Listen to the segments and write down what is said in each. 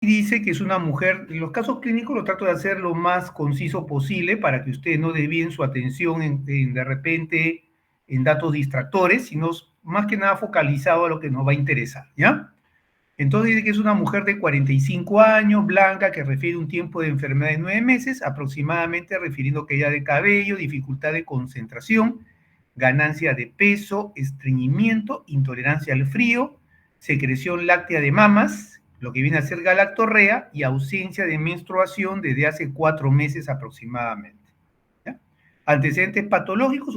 dice que es una mujer, en los casos clínicos lo trato de hacer lo más conciso posible para que ustedes no desvíen su atención de repente en datos distractores, sino más que nada focalizado a lo que nos va a interesar, ¿ya? Entonces dice que es una mujer de 45 años, blanca, que refiere un tiempo de enfermedad de 9 meses, aproximadamente refiriendo caída de cabello, dificultad de concentración, ganancia de peso, estreñimiento, intolerancia al frío, secreción láctea de mamas, lo que viene a ser galactorrea y ausencia de menstruación desde hace 4 meses aproximadamente. ¿Ya? Antecedentes patológicos,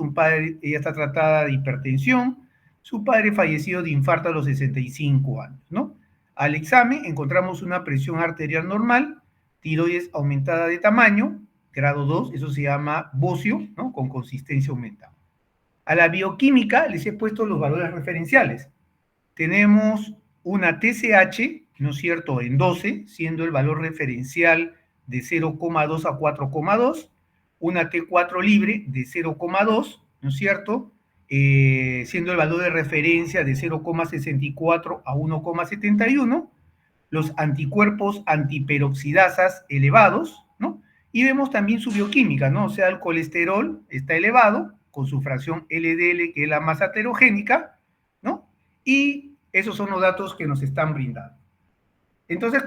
ella está tratada de hipertensión, su padre fallecido de infarto a los 65 años, ¿no? Al examen encontramos una presión arterial normal, tiroides aumentada de tamaño, grado 2, eso se llama bocio, ¿no? Con consistencia aumentada. A la bioquímica les he puesto los valores referenciales. Tenemos una TSH, ¿no es cierto?, en 12, siendo el valor referencial de 0,2 a 4,2, una T4 libre de 0,2, ¿no es cierto?, siendo el valor de referencia de 0,64 a 1,71, los anticuerpos antiperoxidasas elevados, ¿no? Y vemos también su bioquímica, ¿no? O sea, el colesterol está elevado, con su fracción LDL, que es la más aterogénica, ¿no? Y esos son los datos que nos están brindando. Entonces,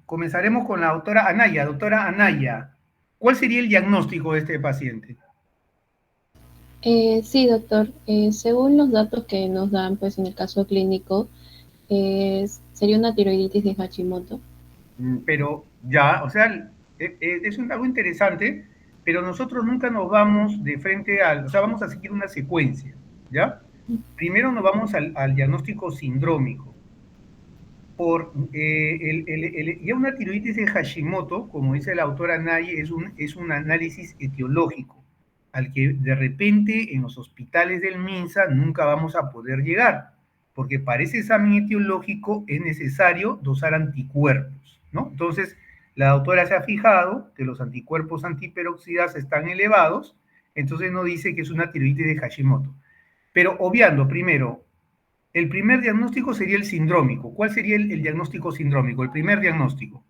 comenzaremos con la doctora Anaya. Doctora Anaya, ¿cuál sería el diagnóstico de este paciente? Sí, doctor. Según los datos que nos dan, pues en el caso clínico, sería una tiroiditis de Hashimoto. Pero ya, o sea, es algo interesante, pero nosotros nunca nos vamos de frente o sea, vamos a seguir una secuencia, ¿ya? Primero nos vamos al diagnóstico sindrómico. Ya una tiroides de Hashimoto, como dice la autora Naye, es un análisis etiológico, al que de repente en los hospitales del MINSA nunca vamos a poder llegar, porque para ese examen etiológico es necesario dosar anticuerpos, ¿no? Entonces, la autora se ha fijado que los anticuerpos antiperoxidasa están elevados, entonces no dice que es una tiroides de Hashimoto. Pero obviando primero, el primer diagnóstico sería el sindrómico. ¿Cuál sería el diagnóstico sindrómico? El primer diagnóstico.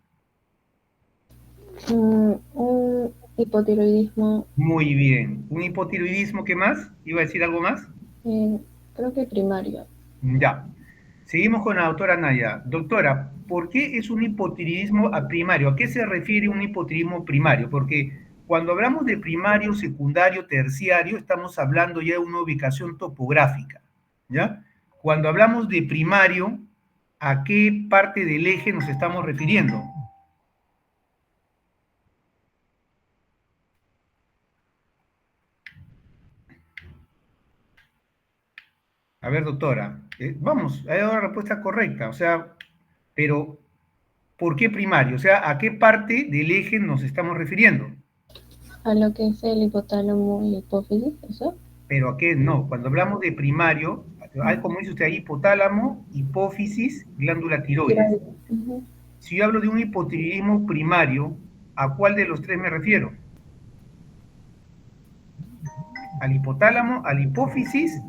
Un hipotiroidismo, Muy bien. ¿Un hipotiroidismo qué más? ¿Iba a decir algo más? eh, creo que primario. Ya. Seguimos con la doctora Naya. Doctora, ¿por qué es un hipotiroidismo primario? ¿A qué se refiere un hipotiroidismo primario? Porque cuando hablamos de primario, secundario, terciario, estamos hablando ya de una ubicación topográfica, ¿ya? Cuando hablamos de primario, ¿a qué parte del eje nos estamos refiriendo? A ver, doctora, vamos, ha dado la respuesta correcta, o sea, pero ¿por qué primario? O sea, ¿a qué parte del eje nos estamos refiriendo? A lo que es el hipotálamo y hipófisis, ¿eso? Pero ¿a qué no? Cuando hablamos de primario, hay, como dice usted ahí, hipotálamo, hipófisis, glándula tiroides. Tiroides. Ujú. Si yo hablo de un hipotiroidismo primario, ¿a cuál de los tres me refiero? ¿Al hipotálamo, a la hipófisis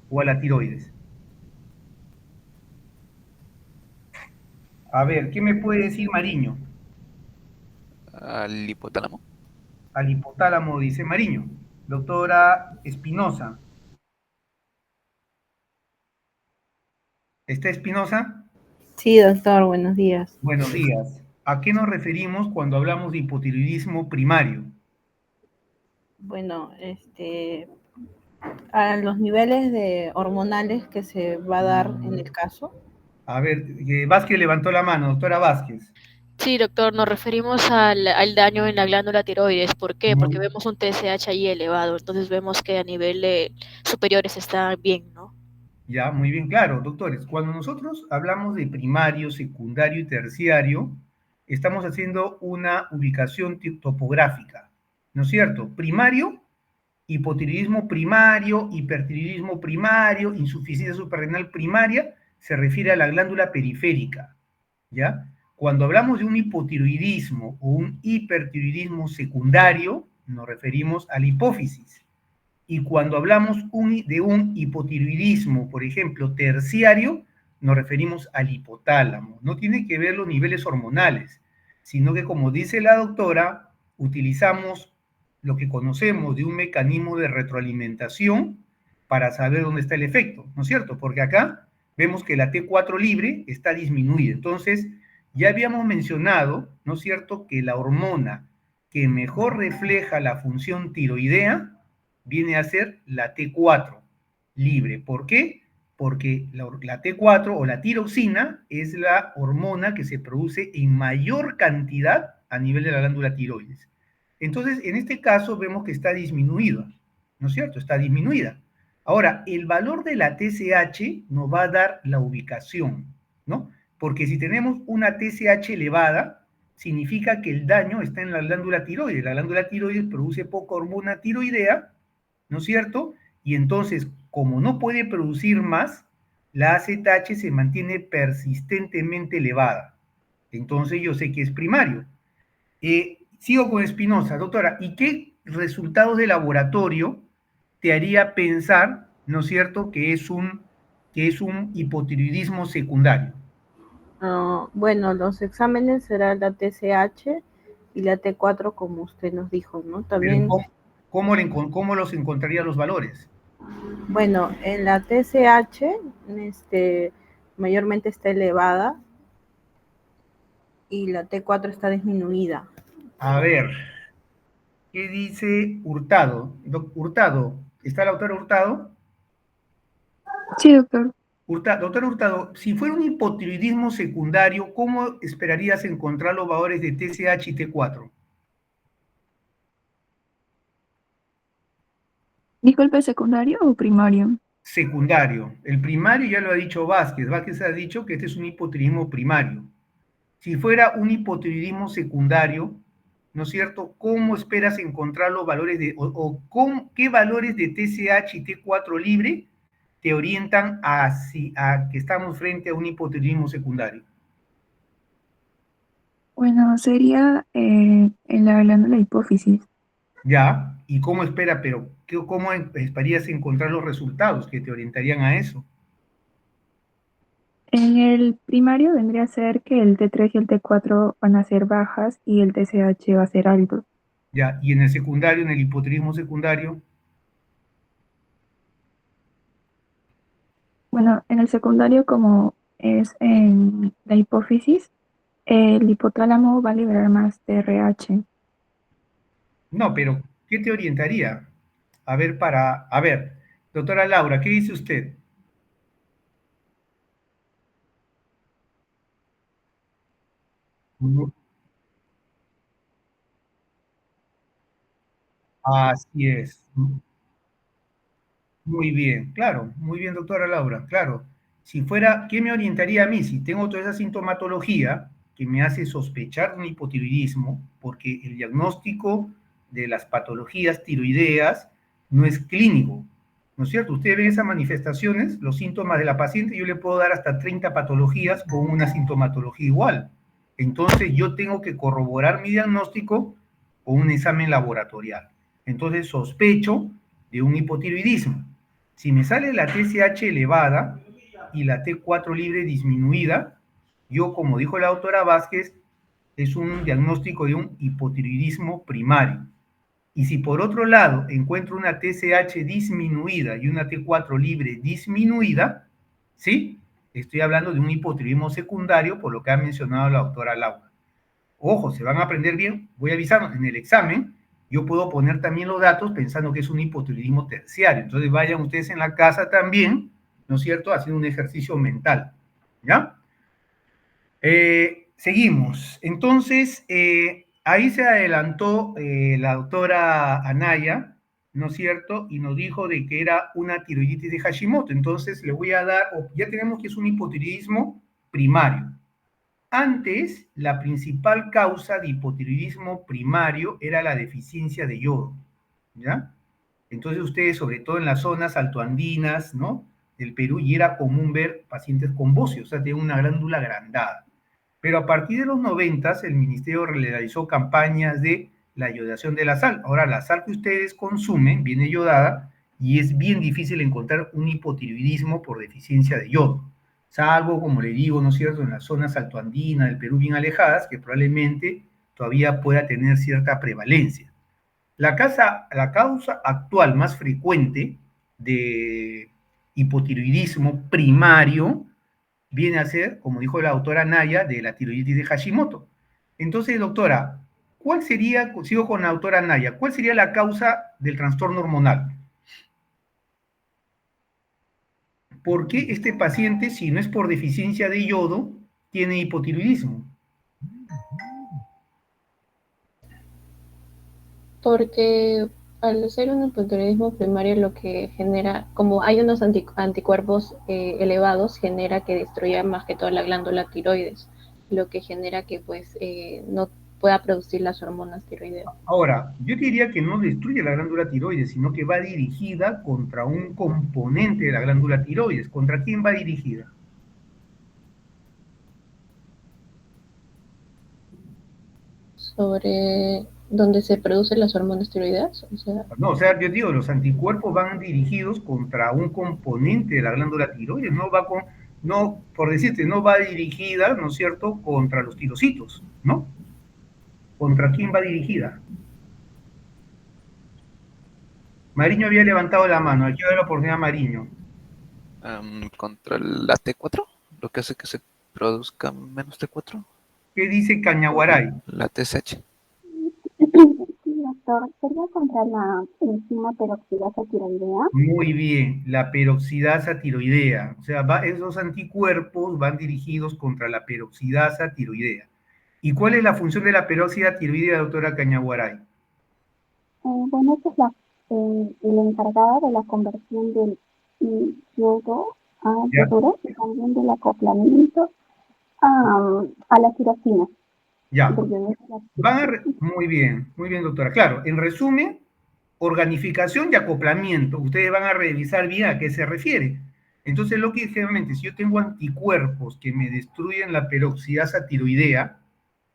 o a la tiroides? A ver, ¿qué me puede decir Mariño? Al hipotálamo. Al hipotálamo, dice Mariño. Doctora Espinosa, ¿está Espinosa? Sí, doctor, buenos días. Buenos días. ¿A qué nos referimos cuando hablamos de hipotiroidismo primario? Bueno, a los niveles de hormonales que se va a dar en el caso. A ver, Vázquez levantó la mano, doctora Vázquez. Sí, doctor, nos referimos al daño en la glándula tiroides. ¿Por qué? Porque Muy, vemos un TSH ahí elevado, entonces vemos que a niveles superiores está bien, ¿no? ya, muy bien claro, doctores. Cuando nosotros hablamos de primario, secundario y terciario, estamos haciendo una ubicación topográfica, ¿no es cierto? Primario, hipotiroidismo primario, hipertiroidismo primario, insuficiencia suprarrenal primaria, se refiere a la glándula periférica, ¿ya? Cuando hablamos de un hipotiroidismo o un hipertiroidismo secundario, nos referimos a la hipófisis. Y cuando hablamos de un hipotiroidismo, por ejemplo, terciario, nos referimos al hipotálamo. No tiene que ver los niveles hormonales, sino que, como dice la doctora, utilizamos lo que conocemos de un mecanismo de retroalimentación para saber dónde está el efecto, ¿no es cierto? Porque acá vemos que la T4 libre está disminuida. Entonces, ya habíamos mencionado, ¿no es cierto?, que la hormona que mejor refleja la función tiroidea viene a ser la T4 libre. ¿Por qué? Porque la T4 o la tiroxina es la hormona que se produce en mayor cantidad a nivel de la glándula tiroides. Entonces, en este caso vemos que está disminuida, ¿no es cierto? Está disminuida. Ahora, el valor de la TSH nos va a dar la ubicación, ¿no? Porque si tenemos una TSH elevada, significa que el daño está en la glándula tiroides. La glándula tiroides produce poca hormona tiroidea, ¿no es cierto? Y entonces, como no puede producir más, la AZH se mantiene persistentemente elevada. Entonces yo sé que es primario. Sigo con Espinosa. Doctora, ¿y qué resultados de laboratorio te haría pensar, ¿no es cierto?, que es un hipotiroidismo secundario? Bueno, los exámenes serán la TSH y la T4, como usted nos dijo, ¿no? También, ¿cómo los encontraría los valores? bueno, en la TSH, mayormente está elevada y la T4 está disminuida. A ver, ¿qué dice Hurtado? Hurtado, ¿está la doctora Hurtado? Sí, doctor. Doctor Hurtado, si fuera un hipotiroidismo secundario, ¿cómo esperarías encontrar los valores de TSH y T4? ¿Disculpe, secundario o primario? Secundario. El primario ya lo ha dicho Vázquez. Vázquez ha dicho que este es un hipotiroidismo primario. Si fuera un hipotiroidismo secundario, ¿no es cierto?, ¿cómo esperas encontrar los valores qué valores de TSH y T4 libre te orientan a que estamos frente a un hipotiroidismo secundario? Bueno, sería en la glándula hipófisis. Ya, ¿y cómo cómo esperarías encontrar los resultados que te orientarían a eso? En el primario vendría a ser que el T3 y el T4 van a ser bajas y el TSH va a ser alto. Ya, y en el secundario, en el hipotiroidismo secundario. Bueno, en el secundario, como es en la hipófisis, el hipotálamo va a liberar más TRH. No, pero ¿qué te orientaría? A ver, doctora Laura, ¿qué dice usted? Así es. Muy bien, claro, muy bien, doctora Laura, claro. Si fuera, ¿qué me orientaría a mí? Si tengo toda esa sintomatología que me hace sospechar un hipotiroidismo, porque el diagnóstico de las patologías tiroideas no es clínico, ¿no es cierto? Ustedes ven esas manifestaciones, los síntomas de la paciente, yo le puedo dar hasta 30 patologías con una sintomatología igual. Entonces yo tengo que corroborar mi diagnóstico con un examen laboratorial. Entonces sospecho de un hipotiroidismo. Si me sale la TSH elevada y la T4 libre disminuida, yo, como dijo la doctora Vázquez, es un diagnóstico de un hipotiroidismo primario. Y si por otro lado encuentro una TSH disminuida y una T4 libre disminuida, ¿sí? Estoy hablando de un hipotiroidismo secundario, por lo que ha mencionado la doctora Laura. Ojo, se van a aprender bien, voy a avisarnos, en el examen yo puedo poner también los datos pensando que es un hipotiroidismo terciario. Entonces vayan ustedes en la casa también, ¿no es cierto?, haciendo un ejercicio mental, ¿ya? Seguimos. Entonces, ahí se adelantó la doctora Anaya, ¿no es cierto?, y nos dijo de que era una tiroiditis de Hashimoto. Entonces, le voy a dar, ya tenemos que es un hipotiroidismo primario. Antes, la principal causa de hipotiroidismo primario era la deficiencia de yodo, ¿ya? Entonces ustedes, sobre todo en las zonas altoandinas, ¿no?, del Perú, y era común ver pacientes con bocio, o sea, de una glándula agrandada. Pero a partir de los 90, el ministerio realizó campañas de la iodación de la sal. Ahora, la sal que ustedes consumen viene iodada y es bien difícil encontrar un hipotiroidismo por deficiencia de yodo. salvo, como le digo, ¿no es cierto?, en las zonas altoandinas del Perú bien alejadas, que probablemente todavía pueda tener cierta prevalencia. La causa actual más frecuente de hipotiroidismo primario viene a ser, como dijo la doctora Naya, de la tiroiditis de Hashimoto. Entonces, doctora, ¿cuál sería, sigo con la doctora Naya, cuál sería la causa del trastorno hormonal? ¿Por qué este paciente, si no es por deficiencia de yodo, tiene hipotiroidismo? Porque al ser un hipotiroidismo primario lo que genera, como hay unos anticuerpos elevados, genera que destruya más que toda la glándula tiroides, lo que genera que pues no pueda producir las hormonas tiroideas. Ahora, yo diría que no destruye la glándula tiroides, sino que va dirigida contra un componente de la glándula tiroides. ¿Contra quién va dirigida? Sobre donde se producen las hormonas tiroideas, o sea, No, o sea, yo digo, los anticuerpos van dirigidos contra un componente de la glándula tiroides, no va con, no, por decirte, no va dirigida, ¿no es cierto?, contra los tirocitos, ¿no? ¿Contra quién va dirigida? Mariño había levantado la mano, aquí doy la oportunidad a Mariño. Contra la T4, lo que hace que se produzca menos T4, ¿Qué dice Cañaguaray? la TSH. Sí, doctor, sería contra la enzima peroxidasa tiroidea. Muy bien, la peroxidasa tiroidea. O sea, esos anticuerpos van dirigidos contra la peroxidasa tiroidea. ¿Y cuál es la función de la peróxida tiroidea, doctora Cañaguaray? Bueno, esta es el encargada de la conversión del yodo a yoduro y también del acoplamiento a la tirosina. Ya. Muy bien, doctora. Claro, en resumen, organificación y acoplamiento. Ustedes van a revisar bien a qué se refiere. Entonces, lógicamente, si yo tengo anticuerpos que me destruyen la peroxidasa tiroidea,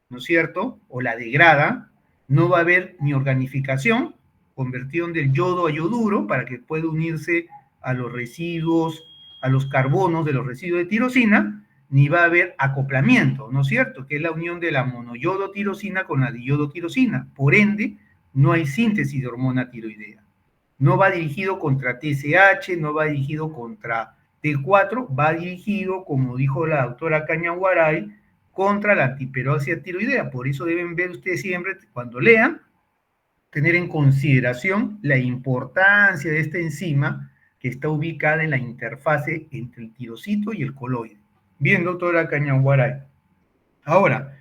¿no es cierto?, o la degrada, no va a haber ni organificación, conversión del yodo a yoduro, para que pueda unirse a los residuos, a los carbonos de los residuos de tirosina, ni va a haber acoplamiento, ¿no es cierto?, que es la unión de la monoyodotirosina con la diyodotirosina. Por ende, no hay síntesis de hormona tiroidea. No va dirigido contra TSH, no va dirigido contra T4, va dirigido, como dijo la doctora Cañaguaray, contra la antiperoxia tiroidea. Por eso deben ver ustedes siempre, cuando lean, tener en consideración la importancia de esta enzima que está ubicada en la interfase entre el tirocito y el coloide. Bien, doctora Cañaguaray. Ahora,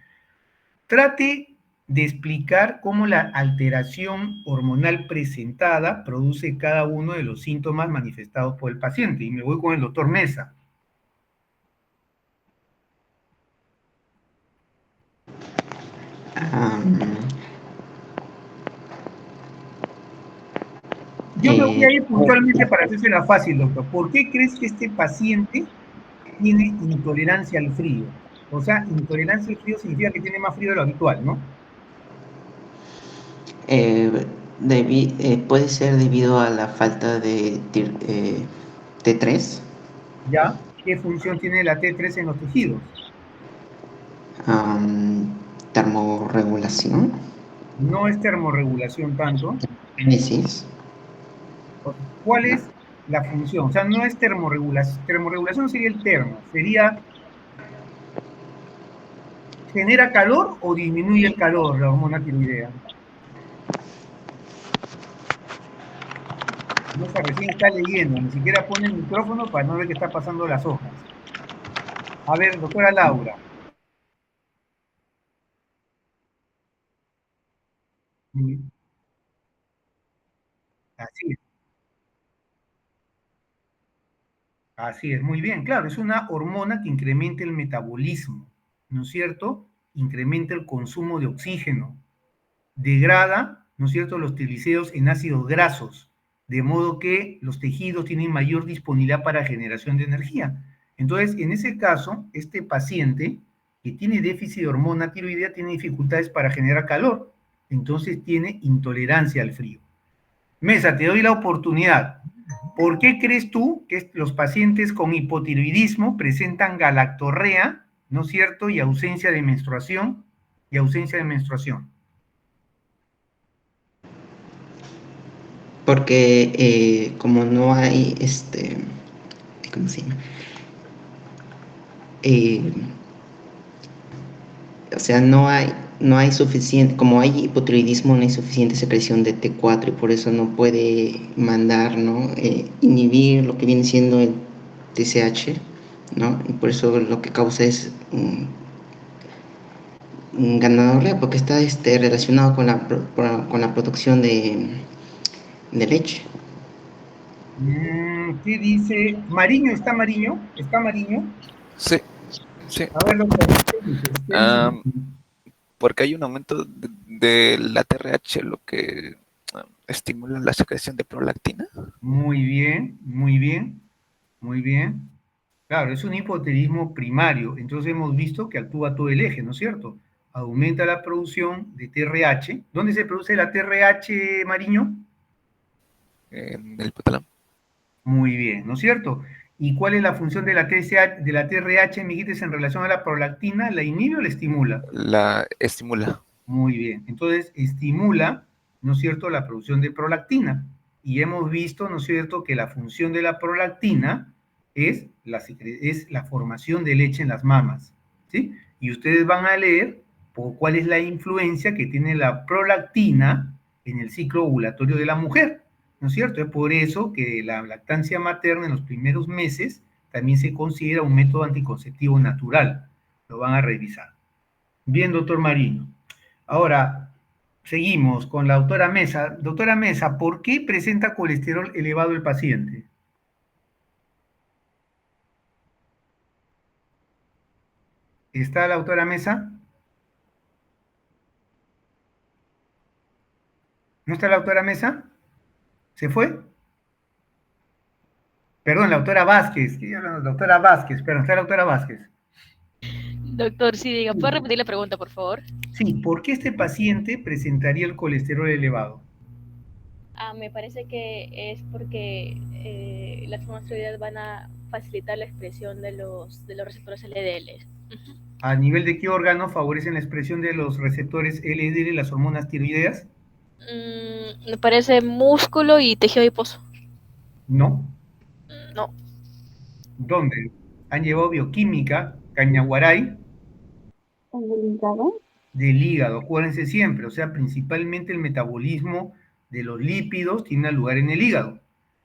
trate de explicar cómo la alteración hormonal presentada produce cada uno de los síntomas manifestados por el paciente. Y me voy con el doctor Mesa. Yo me voy a ir puntualmente para hacérsela fácil, doctor. ¿Por qué crees que este paciente tiene intolerancia al frío? O sea, intolerancia al frío significa que tiene más frío de lo habitual, ¿no? Puede ser debido a la falta de T3. ¿Ya? ¿Qué función tiene la T3 en los tejidos? Termorregulación. No es termorregulación tanto. Génesis. ¿Cuál es la función? O sea, no es termorregulación. Termorregulación sería el termo. Sería, ¿genera calor o disminuye el calor la hormona tiroidea? No se recién está leyendo, ni siquiera pone el micrófono para no ver qué está pasando las hojas. A ver, doctora Laura. Así es. Así es, muy bien, claro, es una hormona que incrementa el metabolismo, ¿no es cierto? Incrementa el consumo de oxígeno, degrada, ¿no es cierto?, los triglicéridos en ácidos grasos, de modo que los tejidos tienen mayor disponibilidad para generación de energía. Entonces, en ese caso, este paciente que tiene déficit de hormona tiroidea tiene dificultades para generar calor, entonces tiene intolerancia al frío. Mesa, te doy la oportunidad. ¿Por qué crees tú que los pacientes con hipotiroidismo presentan galactorrea, ¿no es cierto? Y ausencia de menstruación, Porque como no hay, ¿cómo se llama? Eh, o sea, no hay suficiente, como hay hipotiroidismo, no hay suficiente secreción de T4 y por eso no puede mandar, ¿no? Inhibir lo que viene siendo el TSH, ¿no? Y por eso lo que causa es un ganador porque está relacionado con la producción de leche. ¿Qué dice? ¿Mariño? ¿Está Mariño? ¿Está Mariño? Sí, sí. A ver, doctor. Porque hay un aumento de la TRH, lo que estimula la secreción de prolactina. Muy bien, muy bien, muy bien. Claro, es un hipotiroidismo primario, entonces hemos visto que actúa todo el eje, ¿no es cierto? Aumenta la producción de TRH. ¿Dónde se produce la TRH, Mariño? En el hipotálamo. Muy bien, ¿no es cierto? ¿Y cuál es la función de la TRH, amiguitos, en relación a la prolactina? ¿La inhibe o la estimula? La estimula. Muy bien, entonces estimula, ¿no es cierto?, la producción de prolactina. Y hemos visto, ¿no es cierto?, que la función de la prolactina es la formación de leche en las mamas, ¿sí? Y ustedes van a leer cuál es la influencia que tiene la prolactina en el ciclo ovulatorio de la mujer, ¿no es cierto? Es por eso que la lactancia materna en los primeros meses también se considera un método anticonceptivo natural. Lo van a revisar. Bien, doctor Marino. Ahora, seguimos con la doctora Mesa. Doctora Mesa, ¿por qué presenta colesterol elevado el paciente? ¿Está la doctora Mesa? ¿No está la doctora Mesa? ¿Se fue? Perdón, la doctora Vázquez. ¿Qué hablando? Doctora Vázquez, perdón, está la doctora Vázquez. Doctor, sí, diga, ¿puede repetir la pregunta, por favor? Sí, ¿por qué este paciente presentaría el colesterol elevado? Me parece que es porque las hormonas van a facilitar la expresión de los receptores LDL. ¿A nivel de qué órgano favorecen la expresión de los receptores LDL, las hormonas tiroideas? Me parece músculo y tejido adiposo. No. No. ¿Dónde? Han llevado bioquímica, Cañaguaray. ¿En el hígado? Del hígado, acuérdense siempre, o sea, principalmente el metabolismo de los lípidos tiene lugar en el hígado.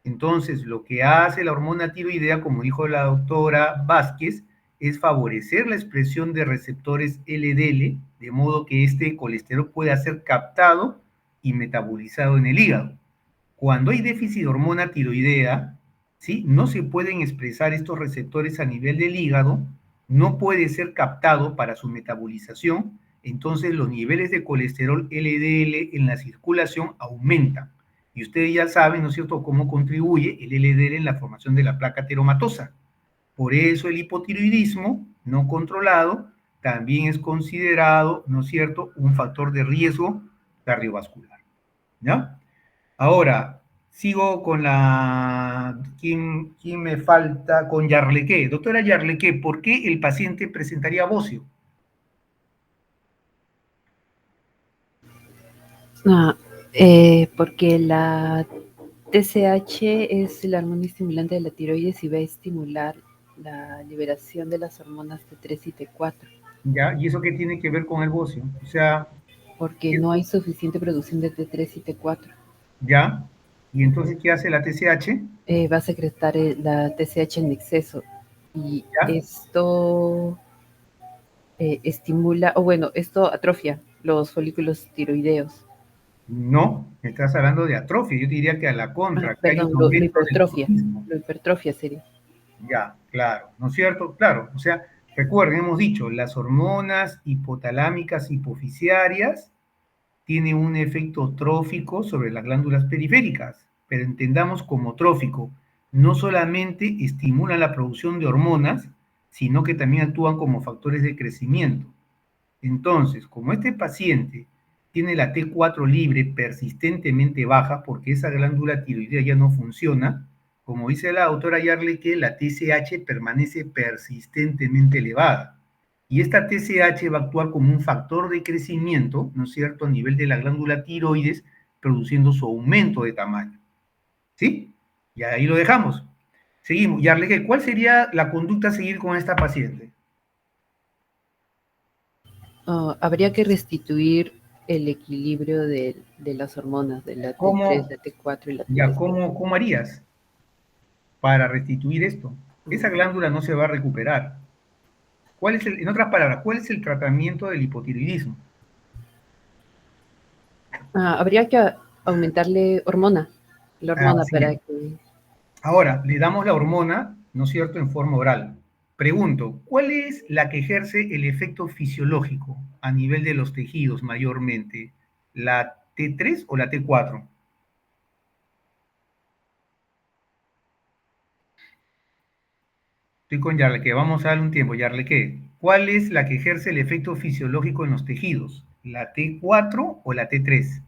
Entonces, lo que hace la hormona tiroidea, como dijo la doctora Vázquez, es favorecer la expresión de receptores LDL, de modo que este colesterol pueda ser captado y metabolizado en el hígado. Cuando hay déficit de hormona tiroidea, ¿sí?, no se pueden expresar estos receptores a nivel del hígado, no puede ser captado para su metabolización, entonces los niveles de colesterol LDL en la circulación aumentan. Y ustedes ya saben, ¿no es cierto?, cómo contribuye el LDL en la formación de la placa ateromatosa. Por eso el hipotiroidismo no controlado también es considerado, ¿no es cierto?, un factor de riesgo cardiovascular. ¿Ya? Ahora, sigo con ¿Quién me falta? Con Yarlequé. Doctora Yarlequé, ¿por qué el paciente presentaría bocio? Porque la TSH es la hormona estimulante de la tiroides y va a estimular la liberación de las hormonas T3 y T4. ¿Ya? ¿Y eso qué tiene que ver con el bocio? O sea, porque no hay suficiente producción de T3 y T4. ¿Ya? ¿Y entonces qué hace la TSH? Va a secretar la TSH en exceso y ¿Ya? esto estimula, o bueno, esto atrofia los folículos tiroideos. No, me estás hablando de atrofia. Yo diría que a la contra. Perdón, lo hipertrofia sería. Ya, claro, ¿no es cierto? Claro, o sea, recuerden, hemos dicho, las hormonas hipotalámicas hipofisiarias tienen un efecto trófico sobre las glándulas periféricas, pero entendamos como trófico, no solamente estimulan la producción de hormonas, sino que también actúan como factores de crecimiento. Entonces, como este paciente tiene la T4 libre persistentemente baja porque esa glándula tiroidea ya no funciona, como dice la doctora Yarle, que la TSH permanece persistentemente elevada. Y esta TSH va a actuar como un factor de crecimiento, ¿no es cierto?, a nivel de la glándula tiroides, produciendo su aumento de tamaño. ¿Sí? Y ahí lo dejamos. Seguimos. Yarle, ¿cuál sería la conducta a seguir con esta paciente? Habría que restituir el equilibrio de las hormonas, de la T3, la T4 y la Ya, T2. ¿cómo harías para restituir esto? Esa glándula no se va a recuperar. En otras palabras, ¿cuál es el tratamiento del hipotiroidismo? Habría que aumentarle la hormona Así para es. que... Ahora, le damos la hormona, ¿no es cierto?, en forma oral. Pregunto, ¿cuál es la que ejerce el efecto fisiológico a nivel de los tejidos mayormente? ¿La T3 o la T4? Estoy con Yarleque, vamos a darle un tiempo. Yarleque, ¿cuál es la que ejerce el efecto fisiológico en los tejidos? ¿La T4 o la T3?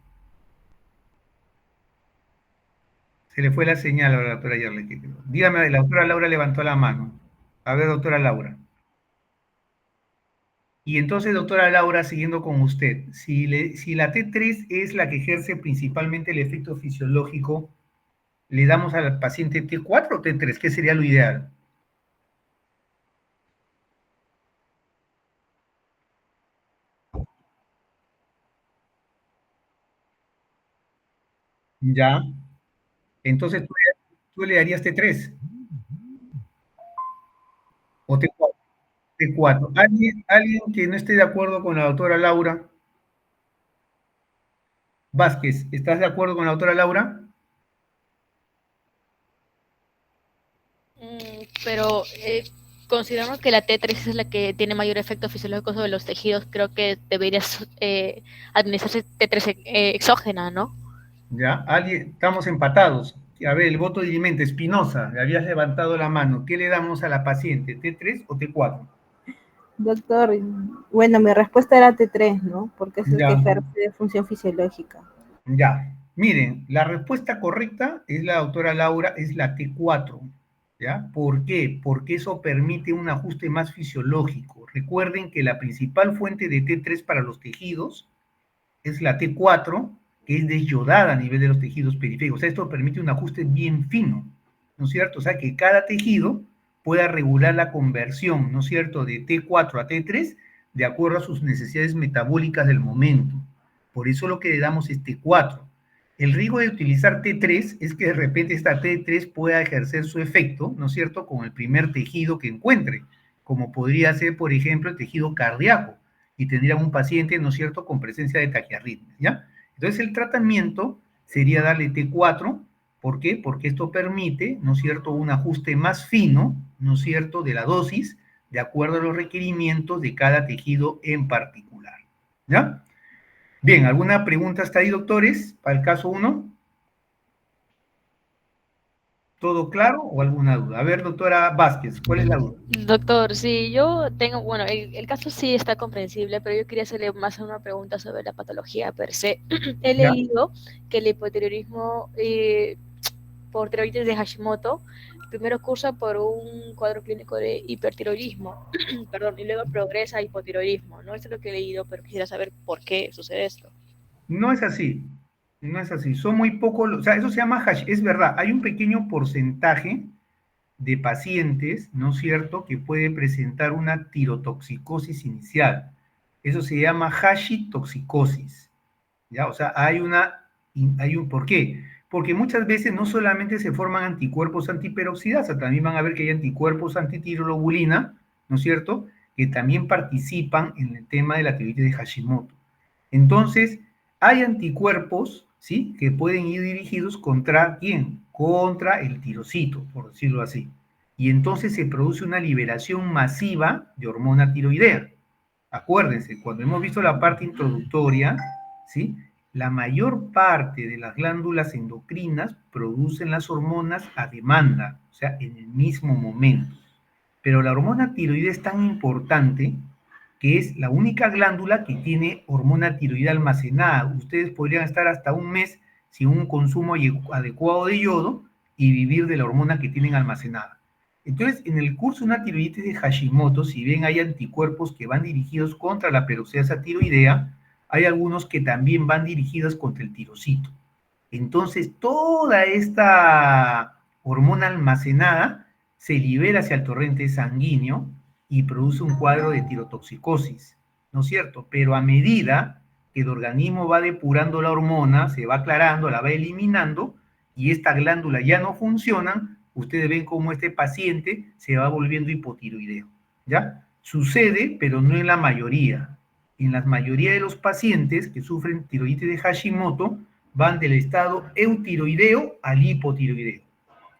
Se le fue la señal a la doctora Yarleque. Dígame, la doctora Laura levantó la mano. A ver, doctora Laura. Y entonces, doctora Laura, siguiendo con usted, si la T3 es la que ejerce principalmente el efecto fisiológico, ¿le damos al paciente T4 o T3? ¿Qué sería lo ideal? Ya. Entonces, ¿tú le darías T3 o T4? T4. ¿Alguien que no esté de acuerdo con la doctora Laura? Vázquez, ¿estás de acuerdo con la doctora Laura? Pero consideramos que la T3 es la que tiene mayor efecto fisiológico sobre los tejidos. Creo que deberías administrarse T3 exógena, ¿no? Ya, estamos empatados. A ver, el voto dirimente, Espinosa, le habías levantado la mano. ¿Qué le damos a la paciente, T3 o T4? Doctor, bueno, mi respuesta era T3, ¿no? Porque es el que Ya, ejerce función fisiológica. ya. Miren, la respuesta correcta es la doctora Laura, es la T4. ¿Ya? ¿Por qué? Porque eso permite un ajuste más fisiológico. Recuerden que la principal fuente de T3 para los tejidos es la T4, que es desyodada a nivel de los tejidos periféricos. O sea, esto permite un ajuste bien fino, ¿no es cierto? O sea, que cada tejido pueda regular la conversión, ¿no es cierto?, de T4 a T3 de acuerdo a sus necesidades metabólicas del momento. Por eso lo que le damos es T4. El riesgo de utilizar T3 es que de repente esta T3 pueda ejercer su efecto, ¿no es cierto?, con el primer tejido que encuentre, como podría ser, por ejemplo, el tejido cardíaco, y tendrían un paciente, ¿no es cierto?, con presencia de taquiarritmias, ¿ya? Entonces el tratamiento sería darle T4, ¿por qué? Porque esto permite, ¿no es cierto?, un ajuste más fino, ¿no es cierto?, de la dosis, de acuerdo a los requerimientos de cada tejido en particular, ¿ya? Bien, ¿alguna pregunta hasta ahí, doctores, para el caso 1? ¿Todo claro o alguna duda? A ver, doctora Vázquez, ¿cuál es la duda? Doctor, sí, yo tengo, bueno, el caso sí está comprensible, pero yo quería hacerle más una pregunta sobre la patología per se. He ¿Ya? leído que el hipotiroidismo por tiroides de Hashimoto primero cursa por un cuadro clínico de hipertiroidismo, perdón, y luego progresa a hipotiroidismo, ¿no? Eso es lo que he leído, pero quisiera saber por qué sucede esto. No es así, no es así. Son muy pocos, o sea, eso se llama hash, es verdad, hay un pequeño porcentaje de pacientes, ¿no es cierto?, que puede presentar una tirotoxicosis inicial. Eso se llama hashitoxicosis, ¿ya? O sea, ¿por qué? Porque muchas veces no solamente se forman anticuerpos antiperoxidasa, también van a ver que hay anticuerpos antitirolobulina, ¿no es cierto?, que también participan en el tema de la tiroides de Hashimoto. Entonces, hay anticuerpos, ¿sí?, que pueden ir dirigidos contra ¿quién? Contra el tirocito, por decirlo así. Y entonces se produce una liberación masiva de hormona tiroidea. Acuérdense, cuando hemos visto la parte introductoria, ¿sí?, la mayor parte de las glándulas endocrinas producen las hormonas a demanda, o sea, en el mismo momento. Pero la hormona tiroidea es tan importante que es la única glándula que tiene hormona tiroidea almacenada. Ustedes podrían estar hasta un mes sin un consumo adecuado de yodo y vivir de la hormona que tienen almacenada. Entonces, en el curso de una tiroiditis de Hashimoto, si bien hay anticuerpos que van dirigidos contra la peroxidasa tiroidea, hay algunos que también van dirigidos contra el tirocito. Entonces, toda esta hormona almacenada se libera hacia el torrente sanguíneo y produce un cuadro de tirotoxicosis, ¿no es cierto? Pero a medida que el organismo va depurando la hormona, se va aclarando, la va eliminando, y esta glándula ya no funciona, ustedes ven cómo este paciente se va volviendo hipotiroideo, ¿ya? Sucede, pero no en la mayoría. En la mayoría de los pacientes que sufren tiroiditis de Hashimoto, van del estado eutiroideo al hipotiroideo.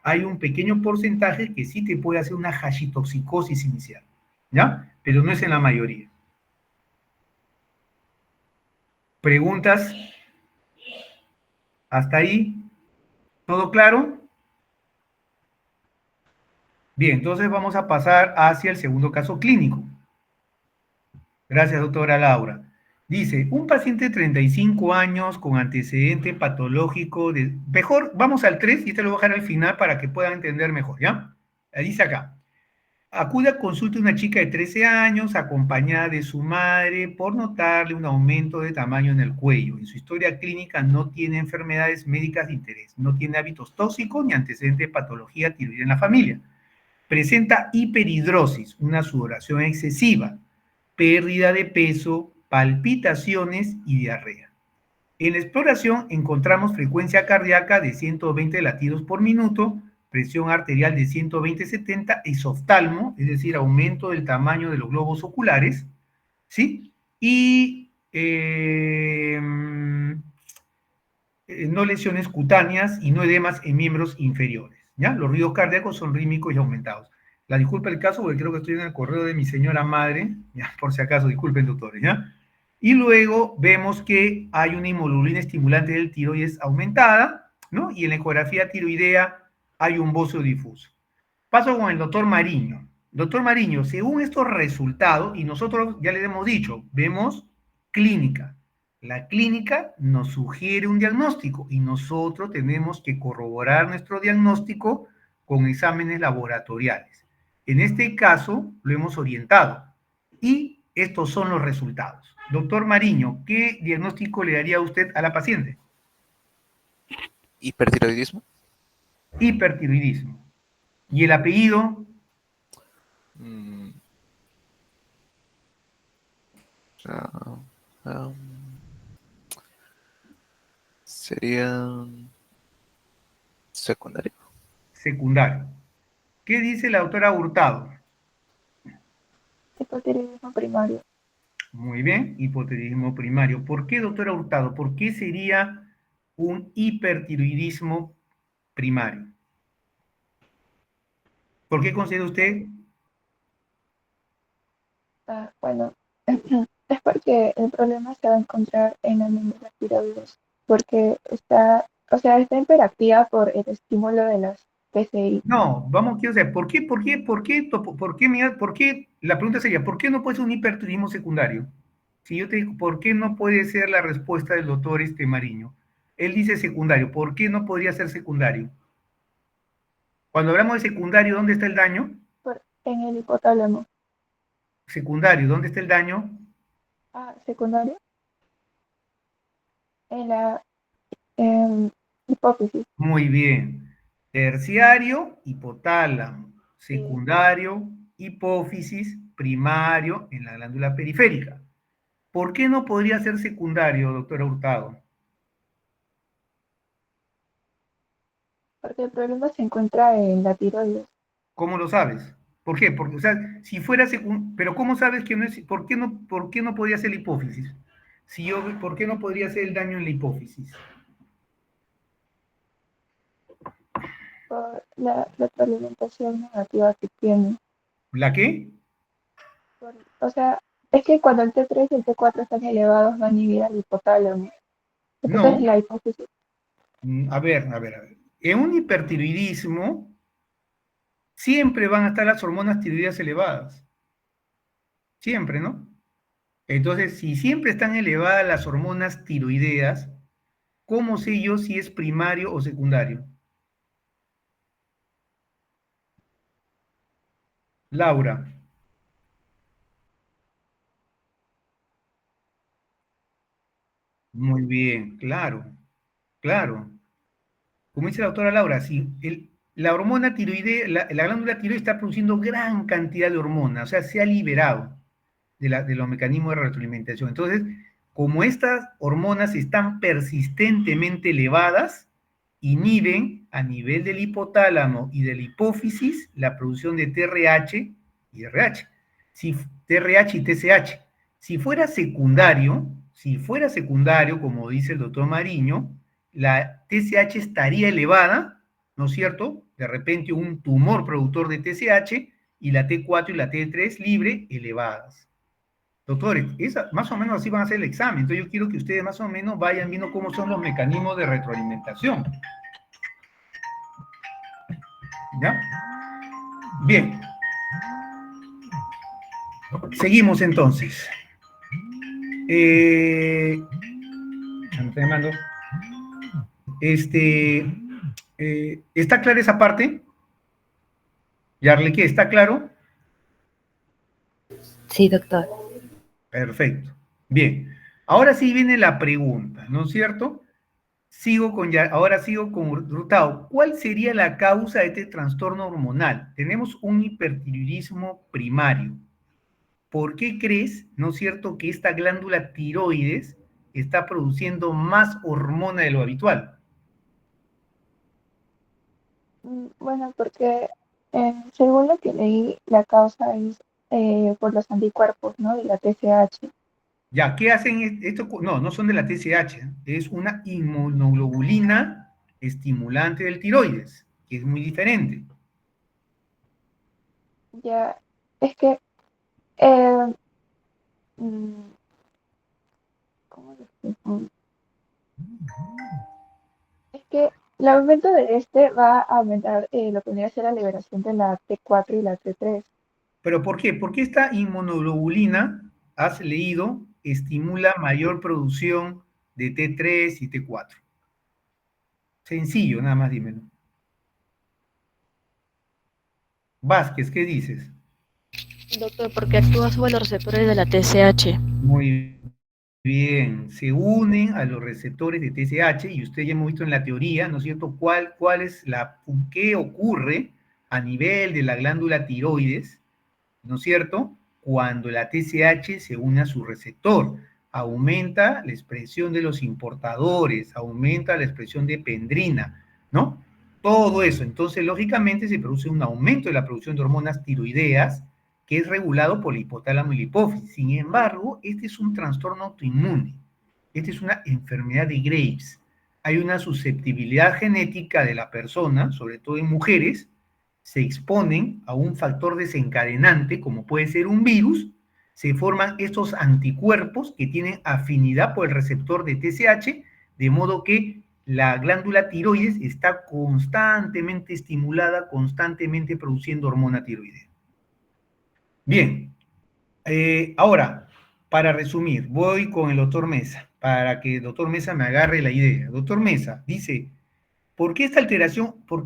Hay un pequeño porcentaje que sí te puede hacer una hashitoxicosis inicial, ¿ya? Pero no es en la mayoría. ¿Preguntas? ¿Hasta ahí? ¿Todo claro? Bien, entonces vamos a pasar hacia el segundo caso clínico. Gracias, doctora Laura. Dice, un paciente de 35 años con antecedente patológico de... Mejor, vamos al 3 y te lo voy a dejar al final para que puedan entender mejor, ¿ya? Dice acá, acude a consulta una chica de 13 años acompañada de su madre por notarle un aumento de tamaño en el cuello. En su historia clínica no tiene enfermedades médicas de interés, no tiene hábitos tóxicos ni antecedente de patología tiroidea en la familia. Presenta hiperhidrosis, una sudoración excesiva, pérdida de peso, palpitaciones y diarrea. En la exploración encontramos frecuencia cardíaca de 120 latidos por minuto, presión arterial de 120/70, esoftalmo, es decir, aumento del tamaño de los globos oculares, ¿sí? Y no lesiones cutáneas y no edemas en miembros inferiores, ¿ya? Los ruidos cardíacos son rítmicos y aumentados. La disculpa el caso porque creo que estoy en el correo de mi señora madre, ya, por si acaso, disculpen doctores, ¿ya? Y luego vemos que hay una hemoglobina estimulante del tiroides aumentada, ¿no? Y en la ecografía tiroidea hay un bocio difuso. Paso con el doctor Mariño. Doctor Mariño, según estos resultados, y nosotros ya les hemos dicho, vemos clínica. La clínica nos sugiere un diagnóstico y nosotros tenemos que corroborar nuestro diagnóstico con exámenes laboratoriales. En este caso, lo hemos orientado. Y estos son los resultados. Doctor Mariño, ¿qué diagnóstico le daría usted a la paciente? ¿Hipertiroidismo? Hipertiroidismo. ¿Y el apellido? Sería secundario. Secundario. ¿Qué dice la doctora Hurtado? Hipotiroidismo primario. Muy bien, hipotiroidismo primario. ¿Por qué, doctora Hurtado? ¿Por qué sería un hipertiroidismo primario? ¿Por qué considera usted? Bueno, es porque el problema se va a encontrar en la membrana tiroides, porque está hiperactiva por el estímulo de las PCI. No, vamos, quiero saber, la pregunta sería, ¿por qué no puede ser un hipertiroidismo secundario? Si yo te digo, ¿por qué no puede ser la respuesta del doctor Mariño? Él dice secundario, ¿por qué no podría ser secundario? Cuando hablamos de secundario, ¿dónde está el daño? En el hipotálamo. Secundario, ¿dónde está el daño? Secundario. En la hipófisis. Muy bien. Terciario, hipotálamo. Secundario, hipófisis. Primario, en la glándula periférica. ¿Por qué no podría ser secundario, doctora Hurtado? Porque el problema se encuentra en la tiroides. ¿Cómo lo sabes? ¿Por qué? Porque, o sea, si fuera secundario, pero ¿cómo sabes que no es? ¿Por qué no podría ser la hipófisis? ¿Por qué no podría ser el daño en la hipófisis? Por la retroalimentación negativa que tiene. ¿La qué? Es que cuando el T3 y el T4 están elevados van a inhibir al hipotálamo. Entonces No. la hipófisis. A ver. En un hipertiroidismo siempre van a estar las hormonas tiroideas elevadas. Siempre, ¿no? Entonces, si siempre están elevadas las hormonas tiroideas, ¿cómo sé yo si es primario o secundario? Laura. Muy bien, claro, claro. Como dice la doctora Laura, sí, la hormona tiroidea, la glándula tiroides está produciendo gran cantidad de hormonas, o sea, se ha liberado de los mecanismos de retroalimentación. Entonces, como estas hormonas están persistentemente elevadas, inhiben a nivel del hipotálamo y de la hipófisis la producción de TRH y RH. Si, TRH y TSH. Si fuera secundario, como dice el doctor Mariño, la TSH estaría elevada, ¿no es cierto? De repente un tumor productor de TSH y la T4 y la T3 libre elevadas. Doctores, más o menos así van a hacer el examen. Entonces yo quiero que ustedes más o menos vayan viendo cómo son los mecanismos de retroalimentación. ¿Ya? Bien. Seguimos entonces. Me está llamando. ¿Está clara esa parte? Yarleque, ¿está claro? Sí, doctor. Perfecto. Bien. Ahora sí viene la pregunta, ¿no es cierto? Ahora sigo con Hurtado. ¿Cuál sería la causa de este trastorno hormonal? Tenemos un hipertiroidismo primario. ¿Por qué crees, no es cierto, que esta glándula tiroides está produciendo más hormona de lo habitual? Bueno, porque según lo que leí, la causa es por los anticuerpos, ¿no? De la TSH. Ya, ¿qué hacen esto? No, no son de la TSH, es una inmunoglobulina estimulante del tiroides, que es muy diferente. Ya, es que, eh, mm, ¿cómo lo explico? Es que el aumento de este va a aumentar lo que vendría a ser la liberación de la T4 y la T3. ¿Pero por qué? Porque esta inmunoglobulina, has leído, estimula mayor producción de T3 y T4. Sencillo, nada más dímelo. Vázquez, ¿qué dices? Doctor, porque actúa sobre los receptores de la TSH. Muy bien, se unen a los receptores de TSH y usted ya hemos visto en la teoría, ¿no es cierto?, qué ocurre a nivel de la glándula tiroides, ¿no es cierto?, cuando la TSH se une a su receptor. Aumenta la expresión de los importadores, aumenta la expresión de pendrina, ¿no? Todo eso. Entonces, lógicamente, se produce un aumento de la producción de hormonas tiroideas, que es regulado por el hipotálamo y la hipófisis. Sin embargo, este es un trastorno autoinmune. Esta es una enfermedad de Graves. Hay una susceptibilidad genética de la persona, sobre todo en mujeres, se exponen a un factor desencadenante, como puede ser un virus, se forman estos anticuerpos que tienen afinidad por el receptor de TSH, de modo que la glándula tiroides está constantemente estimulada, constantemente produciendo hormona tiroidea. Bien, ahora, para resumir, voy con el doctor Mesa, para que el doctor Mesa me agarre la idea. Doctor Mesa dice, ¿por qué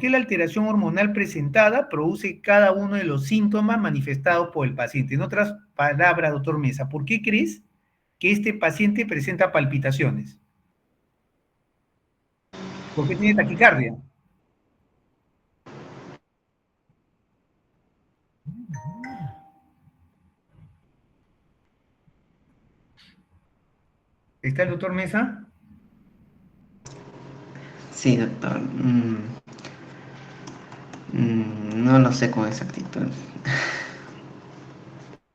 la alteración hormonal presentada produce cada uno de los síntomas manifestados por el paciente? En otras palabras, doctor Mesa, ¿por qué crees que este paciente presenta palpitaciones? ¿Por qué tiene taquicardia? ¿Está el doctor Mesa? Sí, doctor. No lo sé con exactitud.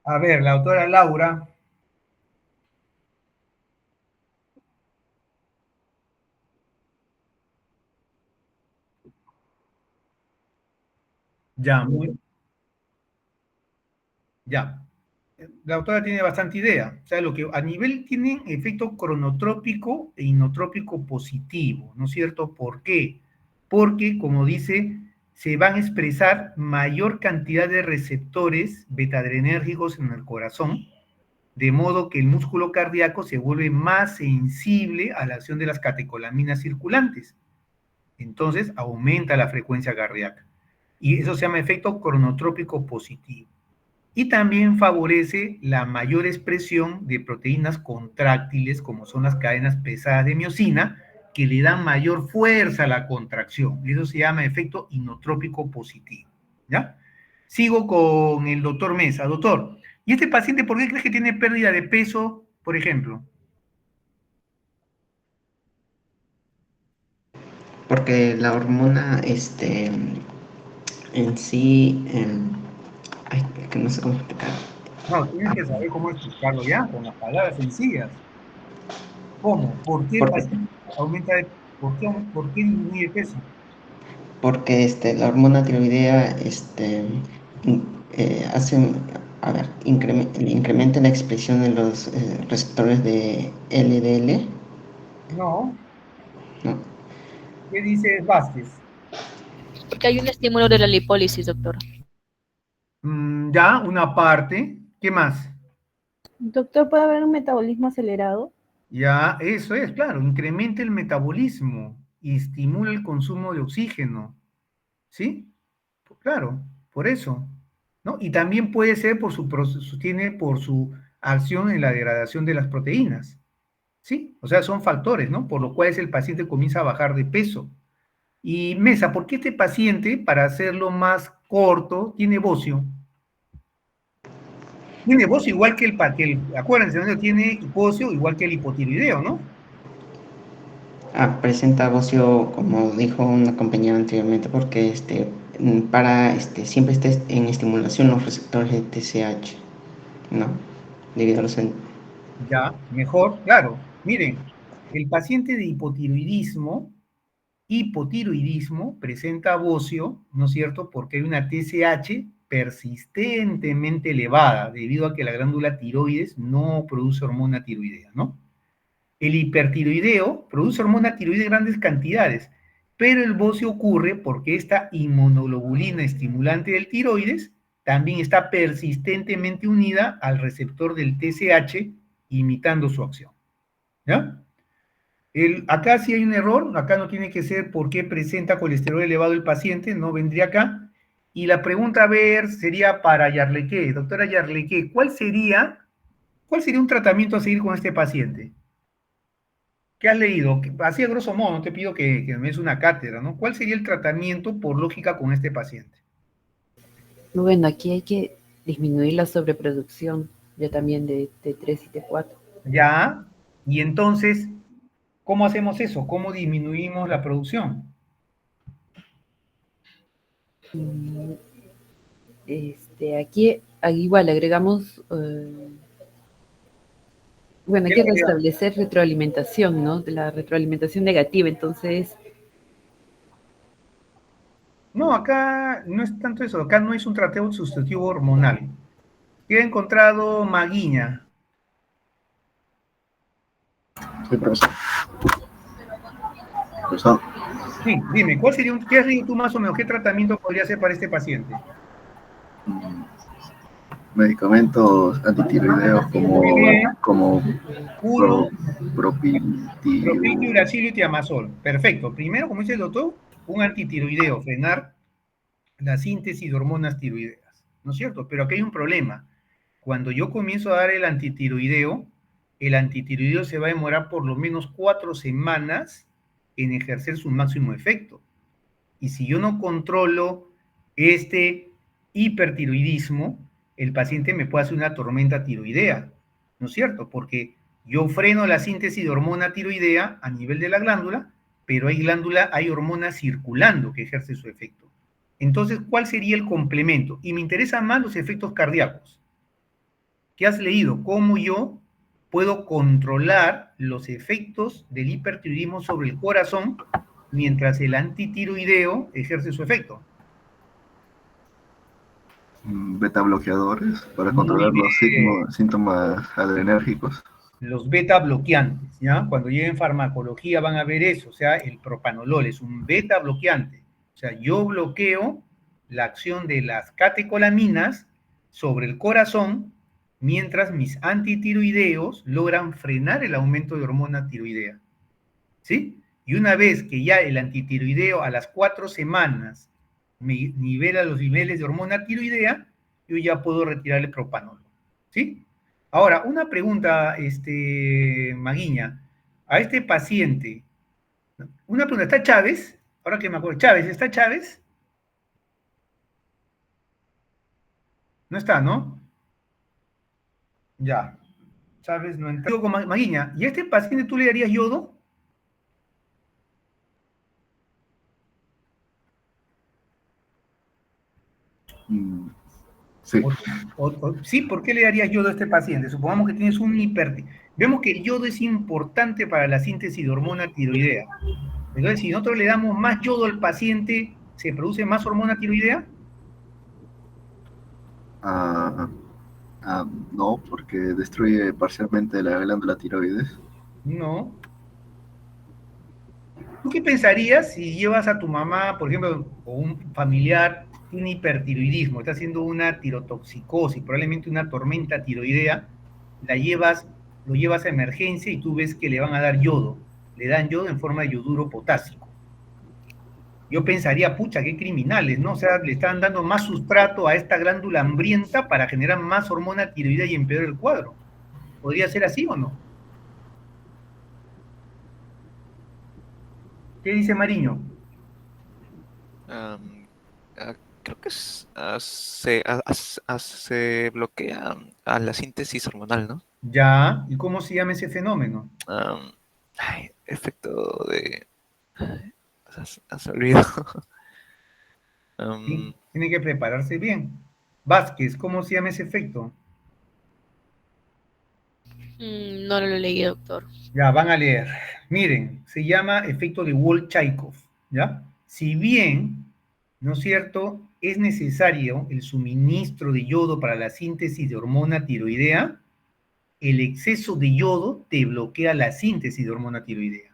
A ver, la doctora Laura. Ya, ya. La autora tiene bastante idea. O sea, lo que a nivel tienen efecto cronotrópico e inotrópico positivo, ¿no es cierto? ¿Por qué? Porque, como dice, se van a expresar mayor cantidad de receptores beta-adrenérgicos en el corazón, de modo que el músculo cardíaco se vuelve más sensible a la acción de las catecolaminas circulantes. Entonces, aumenta la frecuencia cardíaca. Y eso se llama efecto cronotrópico positivo. y también favorece la mayor expresión de proteínas contráctiles, como son las cadenas pesadas de miosina, que le dan mayor fuerza a la contracción. Eso se llama efecto inotrópico positivo. ¿Ya? Sigo con el doctor Mesa. Doctor, ¿y este paciente por qué crees que tiene pérdida de peso, por ejemplo? Porque la hormona, en sí, ay, que no sé cómo explicar. No, tienes que saber cómo explicarlo ya, con las palabras sencillas. ¿Cómo? ¿Por qué el Porque, paciente aumenta de, por qué disminuye peso? porque la hormona tiroidea, hace, a ver, incrementa la expresión de los receptores de LDL, No, ¿no? ¿qué dice Vázquez? Porque hay un estímulo de la lipólisis, doctor. Ya, una parte. ¿Qué más? Doctor, ¿puede haber un metabolismo acelerado? Ya, eso es, claro, incrementa el metabolismo y estimula el consumo de oxígeno, ¿sí? Claro, por eso, ¿no? Y también puede ser por su proceso, tiene por su acción en la degradación de las proteínas, ¿sí? O sea, son factores, ¿no? Por lo cual el paciente comienza a bajar de peso. Y Mesa, ¿por qué este paciente, para hacerlo más corto, tiene bocio? Tiene bocio igual que acuérdense, ¿no? Tiene bocio igual que el hipotiroideo, ¿no? Presenta bocio, como dijo una compañera anteriormente, porque siempre está en estimulación los receptores de TSH, ¿no? Debido a los... Ya, mejor, claro. Miren, el paciente de hipotiroidismo presenta bocio, ¿no es cierto? Porque hay una TSH persistentemente elevada, debido a que la glándula tiroides no produce hormona tiroidea, ¿no? El hipertiroideo produce hormona tiroidea en grandes cantidades, pero el bocio ocurre porque esta inmunoglobulina estimulante del tiroides también está persistentemente unida al receptor del TSH, imitando su acción. ¿Ya? Acá sí hay un error, acá no tiene que ser por qué presenta colesterol elevado el paciente, no vendría acá. Y la pregunta a ver sería para Yarlequé. Doctora Yarlequé, ¿cuál sería un tratamiento a seguir con este paciente? ¿Qué has leído? Así a grosso modo, no te pido que me des una cátedra, ¿no? ¿Cuál sería el tratamiento por lógica con este paciente? Bueno, aquí hay que disminuir la sobreproducción ya también de T3 y T4. Ya, y entonces, ¿cómo hacemos eso? ¿Cómo disminuimos la producción? Aquí igual agregamos, bueno, hay ¿Qué que le agregamos? restablecer retroalimentación, ¿no? De la retroalimentación negativa, entonces, No, acá no es tanto eso, acá no es un tratamiento sustitutivo hormonal. ¿Qué ha encontrado Maguiña? Sí, profesor. Profesor, Sí, dime, ¿qué has leído tú más o menos? ¿Qué tratamiento podría ser para este paciente? medicamentos antitiroideos Muy bien, como puro, propiltio, propiltio. uracilo y tiamazol. Perfecto. Primero, como dice el doctor, un antitiroideo, frenar la síntesis de hormonas tiroideas, ¿no es cierto? Pero aquí hay un problema. Cuando yo comienzo a dar el antitiroideo se va a demorar por lo menos 4 semanas en ejercer su máximo efecto. Y si yo no controlo este hipertiroidismo, el paciente me puede hacer una tormenta tiroidea, ¿no es cierto? Porque yo freno la síntesis de hormona tiroidea a nivel de la glándula, pero hay hormona circulando que ejerce su efecto. Entonces, ¿cuál sería el complemento? Y me interesan más los efectos cardíacos. ¿Qué has leído? ¿Cómo yo puedo controlar los efectos del hipertiroidismo sobre el corazón mientras el antitiroideo ejerce su efecto? Beta bloqueadores para Muy controlar los bien. síntomas adrenérgicos. Los beta bloqueantes, ¿ya? Cuando lleguen farmacología van a ver eso, o sea, el propanolol es un beta bloqueante. O sea, yo bloqueo la acción de las catecolaminas sobre el corazón mientras mis antitiroideos logran frenar el aumento de hormona tiroidea. ¿Sí? Y una vez que ya el antitiroideo a las 4 semanas me nivela los niveles de hormona tiroidea, yo ya puedo retirarle propanolol, ¿sí? Ahora, una pregunta, Maguiña, a este paciente, una pregunta, ¿está Chávez? Ahora que me acuerdo, Chávez, ¿está Chávez? No está, ¿no? Ya, Chávez no entra. Digo con Maguiña, ¿y a este paciente tú le darías yodo? Sí. Sí, ¿por qué le darías yodo a este paciente? Supongamos que tienes un Vemos que el yodo es importante para la síntesis de hormona tiroidea. Entonces, si nosotros le damos más yodo al paciente, ¿se produce más hormona tiroidea? No, porque destruye parcialmente la glándula tiroides. No. ¿Tú qué pensarías si llevas a tu mamá, por ejemplo, o un familiar, un hipertiroidismo, está haciendo una tirotoxicosis, probablemente una tormenta tiroidea, lo llevas a emergencia y tú ves que le van a dar yodo, le dan yodo en forma de yoduro potásico? Yo pensaría, pucha, qué criminales, ¿no? O sea, le están dando más sustrato a esta glándula hambrienta para generar más hormona tiroidea y empeorar el cuadro. ¿Podría ser así o no? ¿Qué dice Mariño? Creo que se bloquea a la síntesis hormonal, ¿no? Ya, ¿y cómo se llama ese fenómeno? Efecto de... Se olvidó. Sí, tiene que prepararse bien. Vázquez, ¿cómo se llama ese efecto? No lo leí, doctor. Ya, van a leer. Miren, se llama efecto de Wolff-Chaikoff, ¿ya? Si bien, ¿no es cierto?, es necesario el suministro de yodo para la síntesis de hormona tiroidea, el exceso de yodo te bloquea la síntesis de hormona tiroidea.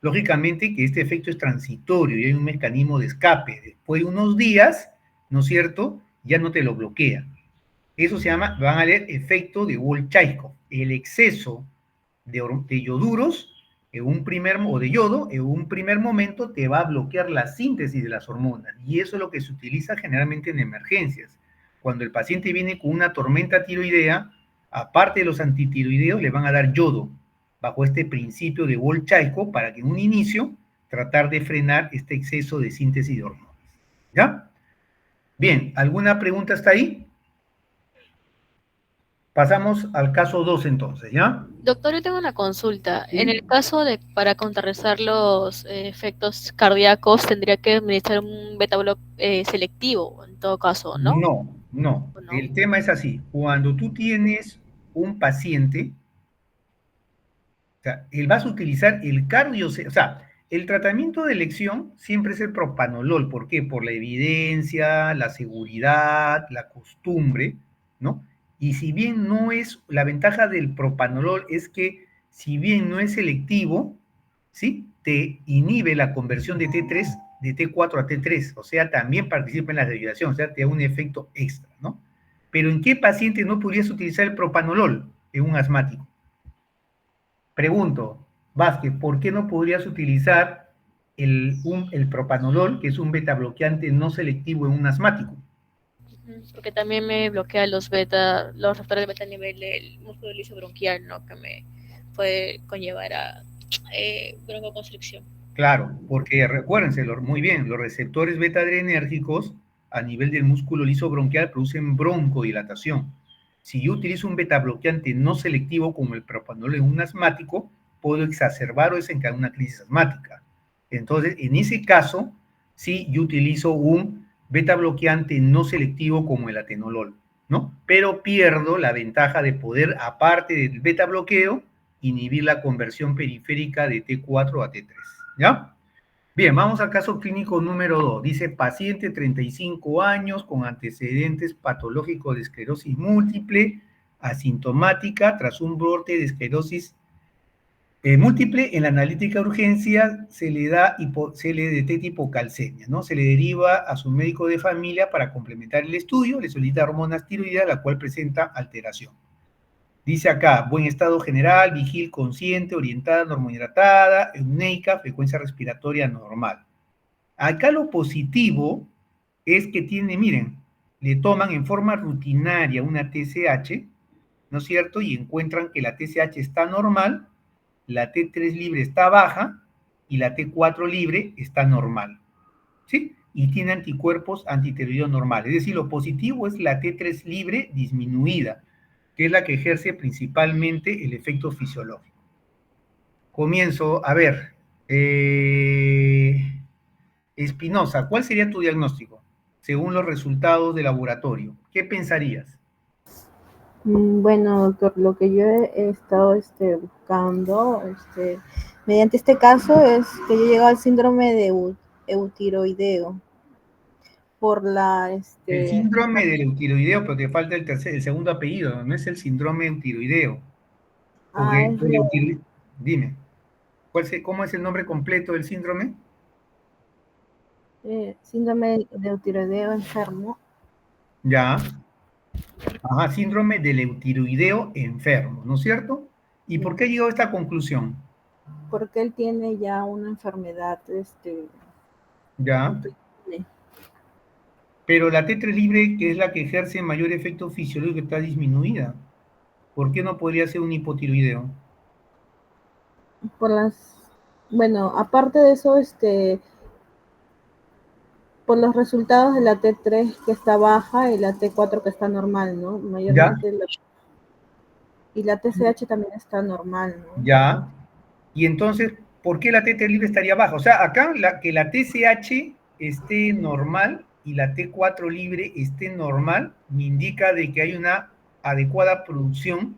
Lógicamente que este efecto es transitorio y hay un mecanismo de escape. Después de unos días, ¿no es cierto?, ya no te lo bloquea. Eso se llama, van a leer, efecto de Wolff-Chaikoff. El exceso de yoduros o de yodo en un primer momento te va a bloquear la síntesis de las hormonas. Y eso es lo que se utiliza generalmente en emergencias. Cuando el paciente viene con una tormenta tiroidea, aparte de los antitiroideos, le van a dar yodo, bajo este principio de Wolff-Chaikoff, para que en un inicio tratar de frenar este exceso de síntesis de hormonas. ¿Ya? Bien, ¿alguna pregunta hasta ahí? Pasamos al caso 2 entonces, ¿ya? Doctor, yo tengo una consulta. ¿Sí? En el caso de para contrarrestar los efectos cardíacos, tendría que administrar un beta block selectivo, en todo caso, ¿no? No. El tema es así. Cuando tú tienes un paciente, o sea, él vas a utilizar el cardio, o sea, el tratamiento de elección siempre es el propanolol. ¿Por qué? Por la evidencia, la seguridad, la costumbre, ¿no? Y si bien no es, la ventaja del propanolol es que si bien no es selectivo, ¿sí? Te inhibe la conversión de T3, de T4 a T3, o sea, también participa en la regulación, o sea, te da un efecto extra, ¿no? Pero ¿en qué paciente no podrías utilizar el propanolol? En un asmático. Pregunto, Vázquez, ¿por qué no podrías utilizar el propanolol, que es un beta bloqueante no selectivo en un asmático? Porque también me bloquea los receptores de beta a nivel del músculo liso bronquial, ¿no? Que me puede conllevar a broncoconstricción. Claro, porque recuérdense muy bien, los receptores beta adrenérgicos a nivel del músculo liso bronquial producen broncodilatación. Si yo utilizo un beta bloqueante no selectivo como el propanolol en un asmático, puedo exacerbar o desencadenar una crisis asmática. Entonces, en ese caso, sí, yo utilizo un beta bloqueante no selectivo como el atenolol, ¿no? Pero pierdo la ventaja de poder, aparte del beta bloqueo, inhibir la conversión periférica de T4 a T3, ¿ya? Bien, vamos al caso clínico número 2. Dice, paciente 35 años con antecedentes patológicos de esclerosis múltiple, asintomática, tras un brote de esclerosis múltiple. En la analítica de urgencia se le detecta hipocalcemia, ¿no? Se le deriva a su médico de familia para complementar el estudio, le solicita hormonas tiroideas, la cual presenta alteración. Dice acá, buen estado general, vigil consciente, orientada, normohidratada, euneica, frecuencia respiratoria normal. Acá lo positivo es que tiene, miren, le toman en forma rutinaria una TSH, ¿no es cierto? Y encuentran que la TSH está normal, la T3 libre está baja y la T4 libre está normal, ¿sí? Y tiene anticuerpos antitiroideos normales. Es decir, lo positivo es la T3 libre disminuida, que es la que ejerce principalmente el efecto fisiológico. Comienzo, a ver, Espinosa, ¿cuál sería tu diagnóstico según los resultados de laboratorio? ¿Qué pensarías? Bueno, doctor, lo que yo he estado buscando mediante este caso es que yo he llegado al síndrome de eutiroideo por El síndrome del eutiroideo, pero te falta el segundo apellido, no es el síndrome eutiroideo. Porque dime, ¿cómo es el nombre completo del síndrome? Síndrome de eutiroideo enfermo. Ya. Ajá, síndrome del eutiroideo enfermo, ¿no es cierto? ¿Y por qué llegó a esta conclusión? Porque él tiene ya una enfermedad, ya. Pero la T3 libre, que es la que ejerce mayor efecto fisiológico, está disminuida. ¿Por qué no podría ser un hipotiroideo? Bueno, aparte de eso, por los resultados de la T3 que está baja y la T4 que está normal, ¿no? Mayormente y la TSH también está normal, ¿no? Ya. Y entonces, ¿por qué la T3 libre estaría baja? O sea, acá que la TSH esté normal y la T4 libre esté normal, me indica de que hay una adecuada producción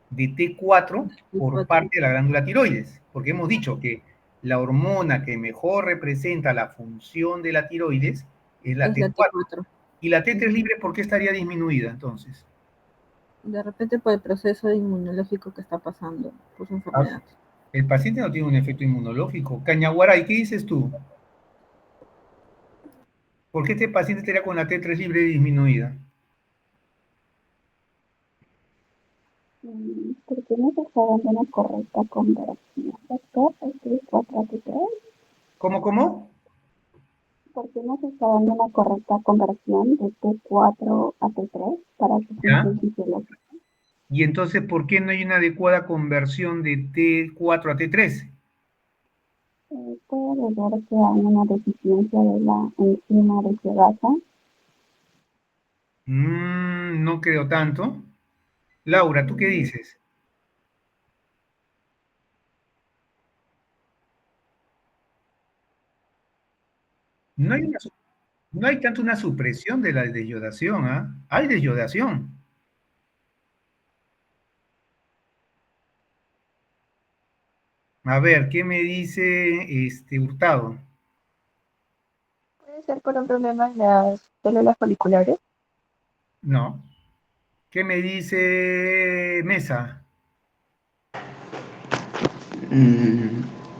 de T4 por parte de la glándula tiroides, porque hemos dicho que la hormona que mejor representa la función de la tiroides es la T4. ¿Y la T3 libre por qué estaría disminuida entonces? De repente por el proceso inmunológico que está pasando, por su enfermedad. El paciente no tiene un efecto inmunológico. Cañaguaray, ¿qué dices tú? ¿Por qué este paciente estaría con la T3 libre disminuida? Porque no se está dando una correcta conversión, doctor, de T4 a T3. ¿Cómo? Porque no se está dando una correcta conversión de T4 a T3 para su función fisiológica. Y entonces, ¿por qué no hay una adecuada conversión de T4 a T3? Puede deber que hay una deficiencia de la enzima desidratasa. No creo tanto. Laura, ¿tú qué dices? No hay tanto una supresión de la desyodación, ¿ah? Hay desyodación. A ver, ¿qué me dice Hurtado? ¿Puede ser por un problema en las células foliculares? No. ¿Qué me dice Mesa?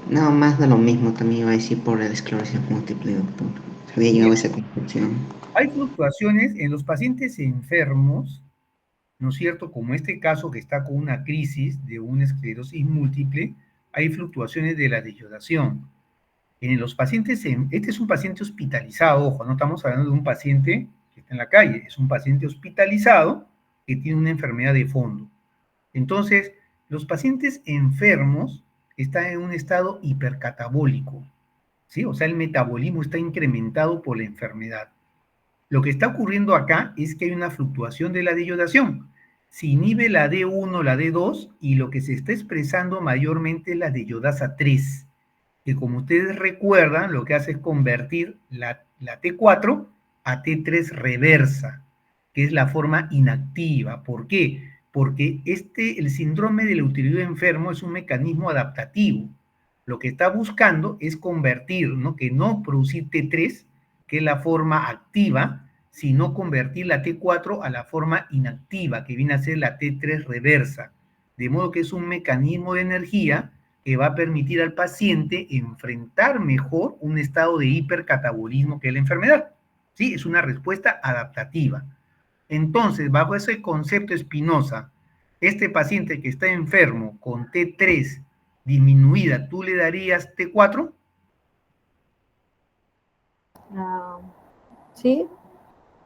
No, más de lo mismo también iba a decir por la esclerosis múltiple, doctor. Había llegado a esa conclusión. Hay fluctuaciones en los pacientes enfermos, ¿no es cierto? Como este caso que está con una crisis de una esclerosis múltiple, hay fluctuaciones de la desyodación. En los pacientes, este es un paciente hospitalizado, ojo, no estamos hablando de un paciente que está en la calle, es un paciente hospitalizado que tiene una enfermedad de fondo. Entonces, los pacientes enfermos están en un estado hipercatabólico, ¿sí? O sea, el metabolismo está incrementado por la enfermedad. Lo que está ocurriendo acá es que hay una fluctuación de la deyodación. Se inhibe la D1, la D2, y lo que se está expresando mayormente es la deyodasa 3, que como ustedes recuerdan, lo que hace es convertir la T4 a T3 reversa, que es la forma inactiva. ¿Por qué? Porque el síndrome del eutiroideo enfermo es un mecanismo adaptativo. Lo que está buscando es convertir, ¿no? Que no producir T3, que es la forma activa, sino convertir la T4 a la forma inactiva, que viene a ser la T3 reversa. De modo que es un mecanismo de energía que va a permitir al paciente enfrentar mejor un estado de hipercatabolismo que es la enfermedad. ¿Sí? Es una respuesta adaptativa. Entonces, bajo ese concepto Espinosa, este paciente que está enfermo con T3 disminuida, ¿tú le darías T4? Sí.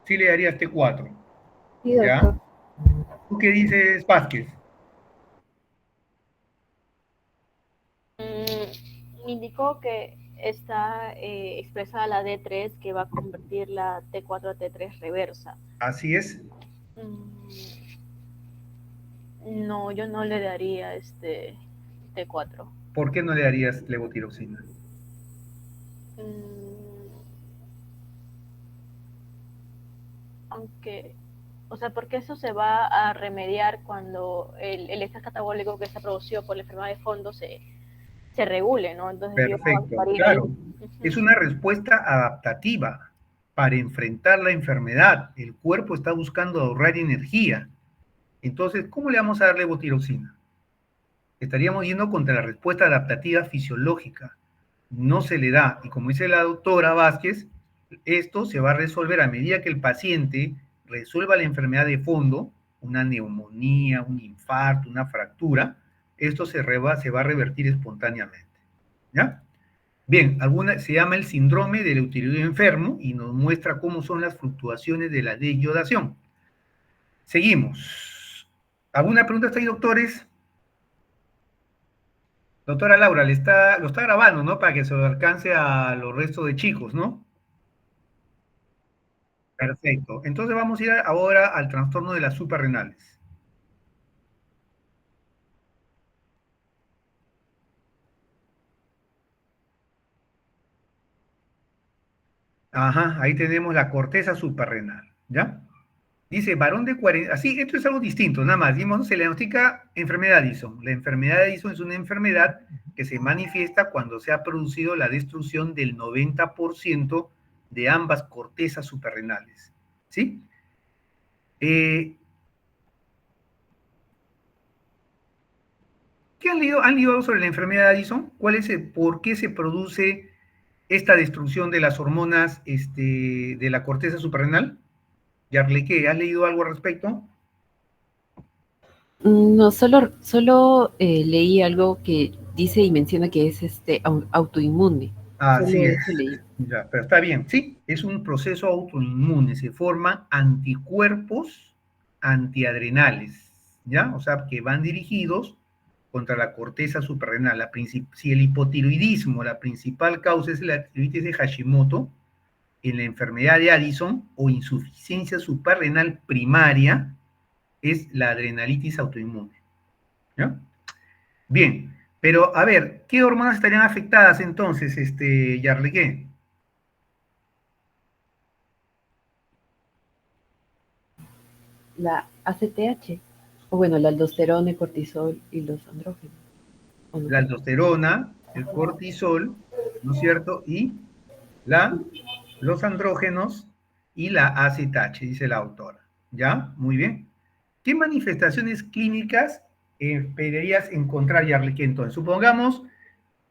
Sí le darías T4. Sí, ¿Ya? doctor. ¿Tú qué dices, Vázquez? Me indicó que está expresada la D3 que va a convertir la T4 a T3 reversa. Así es. No, yo no le daría T4. ¿Por qué no le darías levotiroxina? Aunque, o sea, porque eso se va a remediar cuando el estrés catabólico que se producido por la enfermedad de fondo se regule, ¿no? Entonces yo Perfecto, avanzaría ahí. claro. Es una respuesta adaptativa para enfrentar la enfermedad. El cuerpo está buscando ahorrar energía. Entonces, ¿cómo le vamos a dar levotiroxina? Estaríamos yendo contra la respuesta adaptativa fisiológica. No se le da. Y como dice la doctora Vázquez, esto se va a resolver a medida que el paciente resuelva la enfermedad de fondo, una neumonía, un infarto, una fractura, esto se va a revertir espontáneamente. ¿Ya? Bien, se llama el síndrome del eutiroideo enfermo y nos muestra cómo son las fluctuaciones de la deyodación. Seguimos. ¿Alguna pregunta hasta ahí, doctores? Doctora Laura, lo está grabando, ¿no? Para que se lo alcance a los restos de chicos, ¿no? Perfecto. Entonces vamos a ir ahora al trastorno de las suprarrenales. Ajá, ahí tenemos la corteza suprarrenal, ¿ya? Dice, varón de 40, así, esto es algo distinto, nada más, dimos, se le diagnostica enfermedad de Addison. La enfermedad de Addison es una enfermedad que se manifiesta cuando se ha producido la destrucción del 90% de ambas cortezas suprarrenales, ¿sí? ¿Qué han leído? ¿Han leído algo sobre la enfermedad de Addison? ¿Por qué se produce esta destrucción de las hormonas de la corteza suprarrenal? Yarleque, ¿has leído algo al respecto? No, solo leí algo que dice y menciona que es autoinmune. Así Solo es. eso leí. Ya, pero está bien, sí, es un proceso autoinmune, se forman anticuerpos antiadrenales, ¿ya? O sea, que van dirigidos contra la corteza suprarrenal. Si el hipotiroidismo, la principal causa es la tiroides de Hashimoto, en la enfermedad de Addison o insuficiencia suprarrenal primaria, es la adrenalitis autoinmune, ¿ya? Bien, pero a ver, ¿qué hormonas estarían afectadas entonces, Yarleque? La ACTH, o bueno, la aldosterona, el cortisol y los andrógenos. ¿O no? La aldosterona, el cortisol, ¿no es cierto? Y los andrógenos y la ACTH, dice la autora. ¿Ya? Muy bien. ¿Qué manifestaciones clínicas esperarías encontrar, Yarleque, entonces? Supongamos,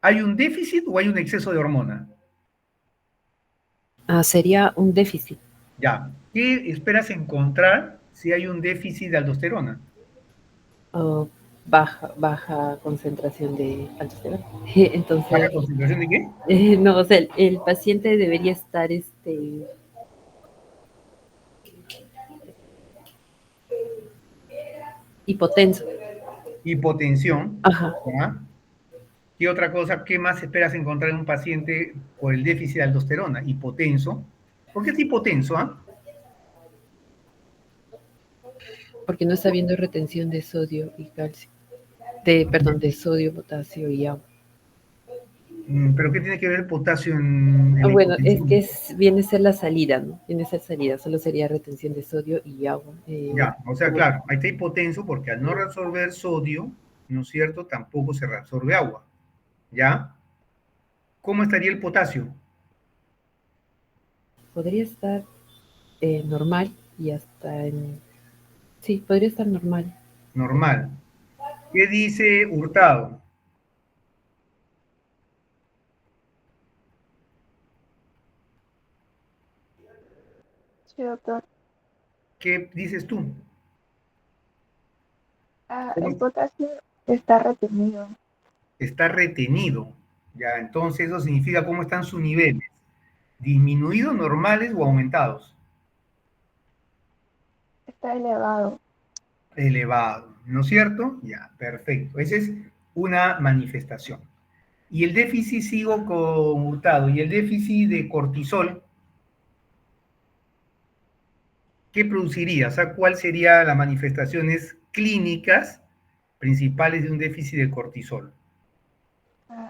¿hay un déficit o hay un exceso de hormona? Sería un déficit. Ya. ¿Qué esperas encontrar si hay un déficit de aldosterona? Baja concentración de aldosterona. Entonces, ¿Baja concentración de qué? no, o sea, el paciente debería estar hipotenso. Hipotensión. Ajá. ¿Ya? ¿Qué otra cosa, qué más esperas encontrar en un paciente por el déficit de aldosterona? Hipotenso. ¿Por qué es hipotenso? Porque no está habiendo retención de sodio y calcio. De sodio, potasio y agua. ¿Pero qué tiene que ver el potasio en la Bueno, es hipotensión? que viene a ser la salida, ¿no? Viene a ser salida, solo sería retención de sodio y agua. Ya, o sea, claro, ahí está hipotenso porque al no reabsorber sodio, ¿no es cierto? Tampoco se reabsorbe agua. ¿Ya? ¿Cómo estaría el potasio? Podría estar normal y hasta en... Sí, podría estar normal. Normal. ¿Qué dice Hurtado? Sí, doctor. ¿Qué dices tú? El potasio está retenido. Está retenido. Ya, entonces eso significa cómo están sus niveles. ¿Disminuidos, normales o aumentados? Está elevado. Elevado, ¿no es cierto? Ya, perfecto. Esa es una manifestación. Y el déficit, sigo con Hurtado, y el déficit de cortisol, ¿qué produciría? O sea, ¿cuál serían las manifestaciones clínicas principales de un déficit de cortisol?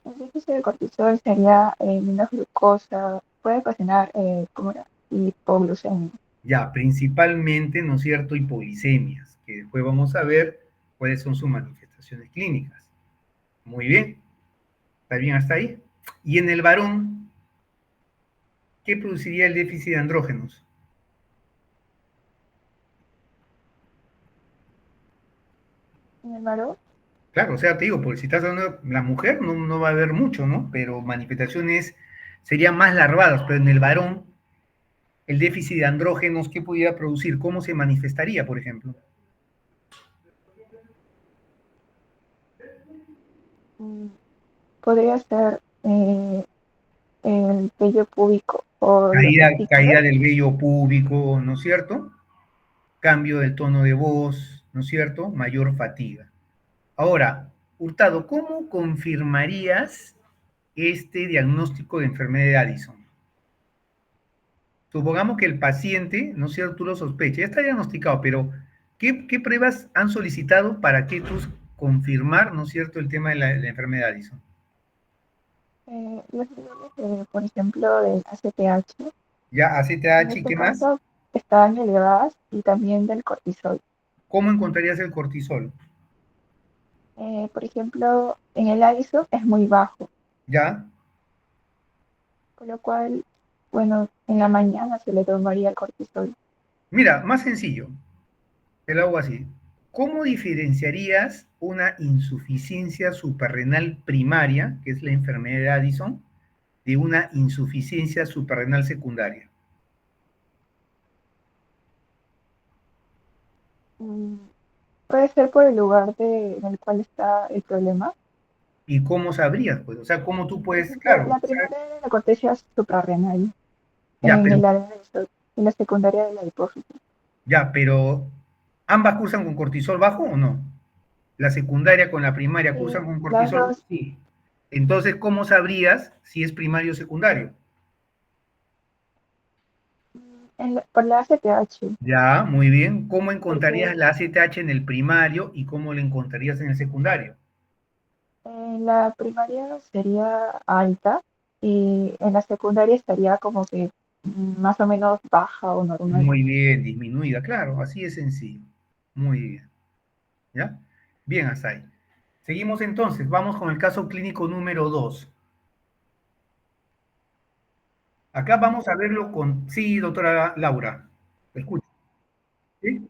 El déficit de cortisol sería menos glucosa, puede ocasionar ¿cómo era? Hipoglucemia. Ya, principalmente, ¿no es cierto?, hipoglicemias, que después vamos a ver cuáles son sus manifestaciones clínicas. Muy bien. ¿Está bien hasta ahí? Y en el varón, ¿qué produciría el déficit de andrógenos? ¿En el varón? Claro, o sea, te digo, porque si estás hablando de la mujer, no va a haber mucho, ¿no? Pero manifestaciones serían más larvadas, pero en el varón, el déficit de andrógenos, ¿qué pudiera producir? ¿Cómo se manifestaría, por ejemplo? Podría ser el vello púbico o los Caída testículos. del vello púbico, ¿no es cierto? Cambio del tono de voz, ¿no es cierto? Mayor fatiga. Ahora, Hurtado, ¿cómo confirmarías este diagnóstico de enfermedad de Addison? Supongamos que el paciente, ¿no es cierto?, tú lo sospechas, ya está diagnosticado, pero ¿qué pruebas han solicitado para que tú confirmar, ¿no es cierto?, el tema de la enfermedad de Addison? Los niveles, por ejemplo, del ACTH, Ya, en ACTH, ¿y este qué más? caso, están elevadas y también del cortisol. ¿Cómo encontrarías el cortisol? Por ejemplo, en el Addison es muy bajo, ¿Ya? con lo cual, bueno, en la mañana se le tomaría el cortisol. Mira, más sencillo, te lo hago así. ¿Cómo diferenciarías una insuficiencia suprarrenal primaria, que es la enfermedad de Addison, de una insuficiencia suprarrenal secundaria? Puede ser por el lugar en el cual está el problema. ¿Y cómo sabrías, pues? O sea, ¿cómo tú Por puedes, ejemplo, claro, la primera era la corteza suprarrenal, ya, en pero, el área y la secundaria de la hipófisis. ya, pero, ¿ambas cursan con cortisol bajo o no? La secundaria con la primaria Sí, cursan con las cortisol, dos, sí. Entonces, ¿cómo sabrías si es primario o secundario? por la ACTH, Ya, muy bien. ¿Cómo porque encontrarías la ACTH en el primario y cómo la encontrarías en el secundario? en la primaria sería alta y en la secundaria estaría como que más o menos baja o normal. Muy bien, disminuida, claro, así es sencillo. Muy bien. ¿Ya? Bien, hasta ahí. Seguimos entonces, vamos con el caso clínico número 2. Acá vamos a verlo con... Sí, doctora Laura, escucha. ¿Sí?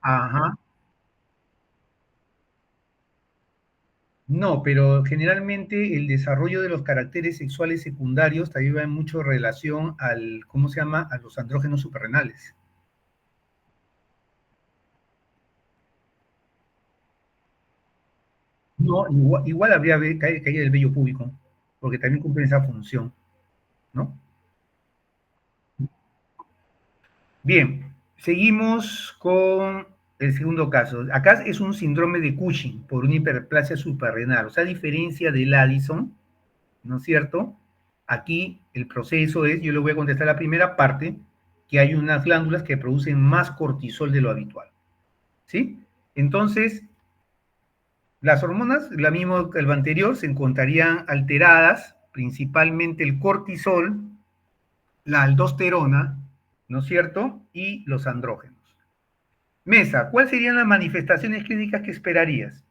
Ajá. No, pero generalmente el desarrollo de los caracteres sexuales secundarios también va en mucho relación al, ¿cómo se llama?, a los andrógenos suprarrenales. No, igual habría caída del vello púbico, porque también cumple esa función, ¿no? Bien, seguimos con el segundo caso. Acá es un síndrome de Cushing por una hiperplasia suprarrenal. O sea, a diferencia del Addison, ¿no es cierto? Aquí el proceso es, yo le voy a contestar la primera parte, que hay unas glándulas que producen más cortisol de lo habitual. ¿Sí? Entonces, las hormonas, la misma que el anterior, se encontrarían alteradas, principalmente el cortisol, la aldosterona, ¿no es cierto? Y los andrógenos. Mesa, ¿cuáles serían las manifestaciones clínicas que esperarías?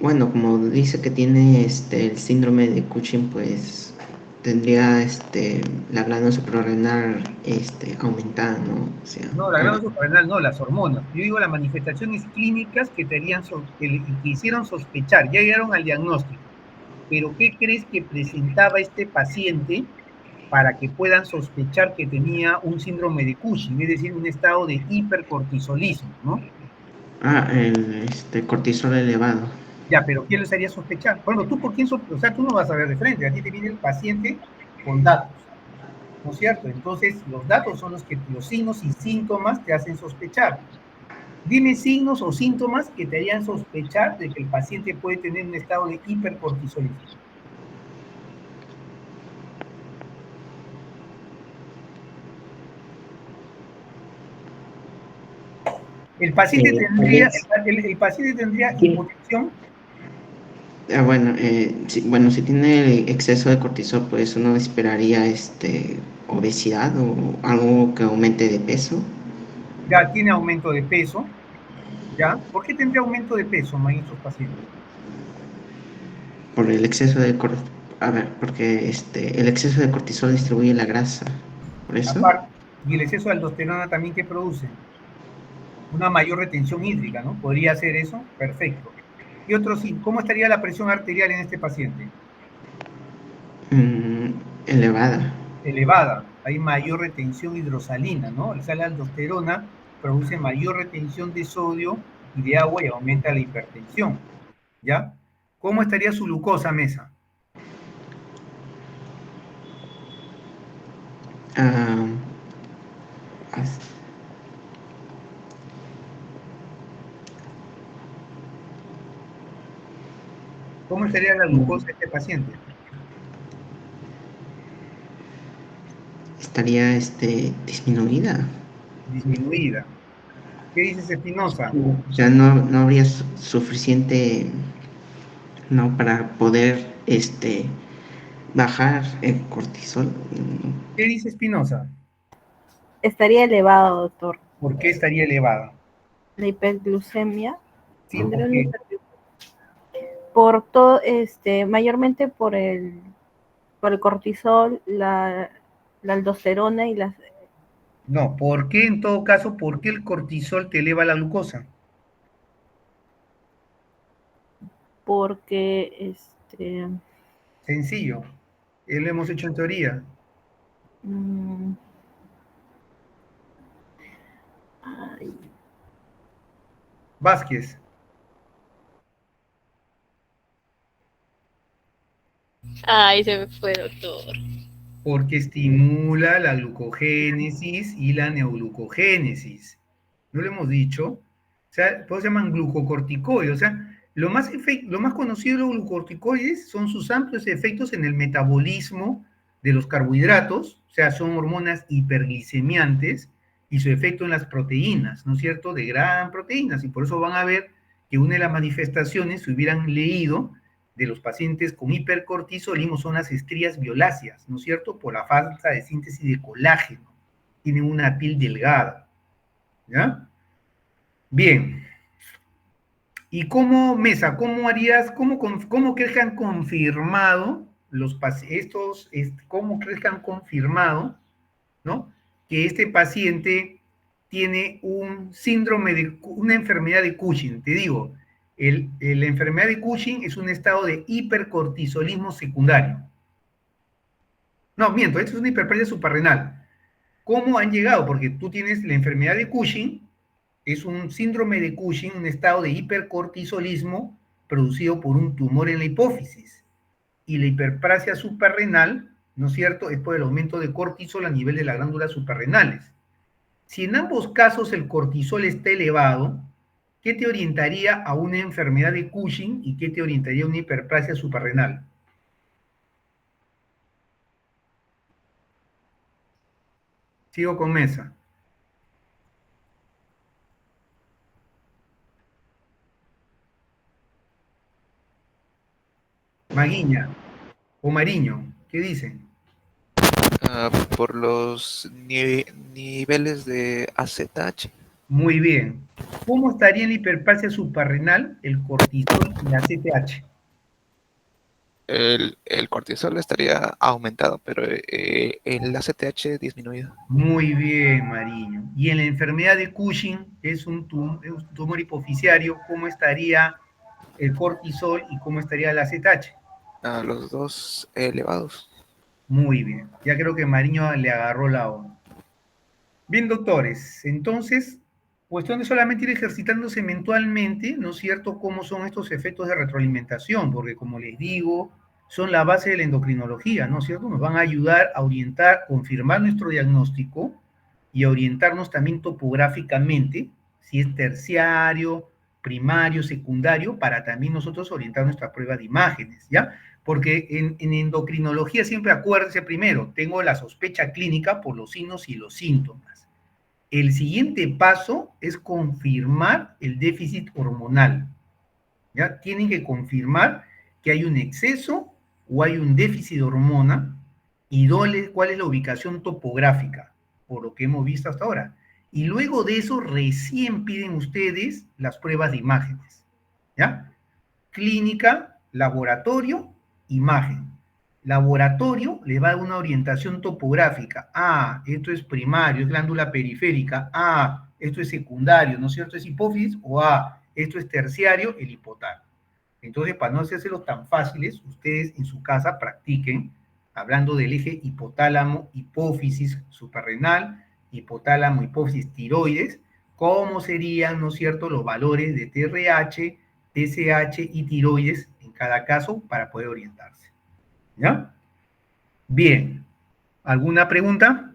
Bueno, como dice que tiene el síndrome de Cushing, pues tendría la glándula suprarrenal aumentada, ¿no? O sea, No, la glándula suprarrenal no, las hormonas. Yo digo las manifestaciones clínicas que te harían que hicieron sospechar, ya llegaron al diagnóstico. Pero ¿qué crees que presentaba este paciente para que puedan sospechar que tenía un síndrome de Cushing, es decir, un estado de hipercortisolismo, ¿no? El cortisol elevado. Ya, pero ¿quién les haría sospechar? Bueno, tú por quién, o sea, tú no vas a ver de frente, a ti te viene el paciente con datos, ¿no es cierto? Entonces, los datos son los signos y síntomas te hacen sospechar. Dime signos o síntomas que te harían sospechar de que el paciente puede tener un estado de hipercortisolismo. El paciente tendría hipotensión. Bueno, si tiene exceso de cortisol, pues uno esperaría obesidad o algo que aumente de peso. Ya tiene aumento de peso, ¿ya? ¿Por qué tendría aumento de peso en estos pacientes? Por el exceso de porque el exceso de cortisol distribuye la grasa. ¿Por eso? Aparte, y el exceso de aldosterona también, ¿qué produce? Una mayor retención hídrica, ¿no? ¿Podría ser eso? Perfecto. Y otro sí, ¿cómo estaría la presión arterial en este paciente? Elevada. Elevada. Hay mayor retención hidrosalina, ¿no? La aldosterona produce mayor retención de sodio y de agua y aumenta la hipertensión, ¿ya? ¿Cómo estaría su glucosa, Mesa? ¿Cómo estaría la glucosa de este paciente? Estaría disminuida. Disminuida. ¿Qué dices, Espinosa? O sea, no habría suficiente, ¿no? Para poder bajar el cortisol. ¿Qué dice Espinosa? Estaría elevado, doctor. ¿Por qué estaría elevada? La hiperglucemia. Sí, ¿por qué? Por todo, mayormente por el cortisol, la aldosterona y las... No, ¿por qué en todo caso, por qué el cortisol te eleva la glucosa? Porque, Sencillo, lo hemos hecho en teoría. Vázquez. Ay, se me fue, doctor. Porque estimula la glucogénesis y la neoglucogénesis. ¿No lo hemos dicho? O sea, por eso se llaman glucocorticoides. O sea, lo más conocido de los glucocorticoides son sus amplios efectos en el metabolismo de los carbohidratos, o sea, son hormonas hiperglicemiantes, y su efecto en las proteínas, ¿no es cierto?, de gran proteínas, y por eso van a ver que una de las manifestaciones, si hubieran leído, de los pacientes con hipercortisolismo son las estrías violáceas, ¿no es cierto?, por la falta de síntesis de colágeno. Tienen una piel delgada, ¿ya? Bien. ¿Y cómo, Mesa, cómo harías, cómo crees que han confirmado cómo crees que han confirmado, ¿no?, que este paciente tiene un síndrome de, una enfermedad de Cushing? Te digo, la enfermedad de Cushing es un estado de hipercortisolismo secundario. No, miento, esto es una hiperplasia suprarrenal. ¿Cómo han llegado? Porque tú tienes la enfermedad de Cushing, es un síndrome de Cushing, un estado de hipercortisolismo producido por un tumor en la hipófisis. Y la hiperplasia suprarrenal, ¿no es cierto?, es por el aumento de cortisol a nivel de las glándulas suprarrenales. Si en ambos casos el cortisol está elevado, ¿qué te orientaría a una enfermedad de Cushing y qué te orientaría a una hiperplasia suprarrenal? Sigo con Mesa. Maguiña o Mariño, ¿qué dicen? Por los niveles de AZH. Muy bien. ¿Cómo estaría en la hiperplasia suprarrenal el cortisol y la AZH? El cortisol estaría aumentado, pero el ACTH disminuido. Muy bien, Mariño. Y en la enfermedad de Cushing, que es un tumor hipoficiario, ¿cómo estaría el cortisol y cómo estaría el AZH? Los dos elevados. Muy bien, ya creo que Mariño le agarró la onda. Bien, doctores, entonces, cuestión de solamente ir ejercitándose mentalmente, ¿no es cierto?, cómo son estos efectos de retroalimentación, porque como les digo, son la base de la endocrinología, ¿no es cierto? Nos van a ayudar a orientar, confirmar nuestro diagnóstico y a orientarnos también topográficamente, si es terciario, primario, secundario, para también nosotros orientar nuestra prueba de imágenes, ¿ya? Porque en endocrinología siempre acuérdense primero, tengo la sospecha clínica por los signos y los síntomas. El siguiente paso es confirmar el déficit hormonal. ¿Ya? Tienen que confirmar que hay un exceso o hay un déficit de hormona y cuál es la ubicación topográfica, por lo que hemos visto hasta ahora. Y luego de eso recién piden ustedes las pruebas de imágenes. ¿Ya? Clínica, laboratorio, imagen. Laboratorio le va a dar una orientación topográfica. Ah, esto es primario, es glándula periférica. Ah, esto es secundario, ¿no es cierto? Es hipófisis. O esto es terciario, el hipotálamo. Entonces, para no hacérselos tan fáciles, ustedes en su casa practiquen, hablando del eje hipotálamo, hipófisis suprarrenal, hipotálamo, hipófisis, tiroides, cómo serían, ¿no es cierto?, los valores de TRH, TSH y tiroides en cada caso para poder orientarse. ¿Ya? Bien. ¿Alguna pregunta?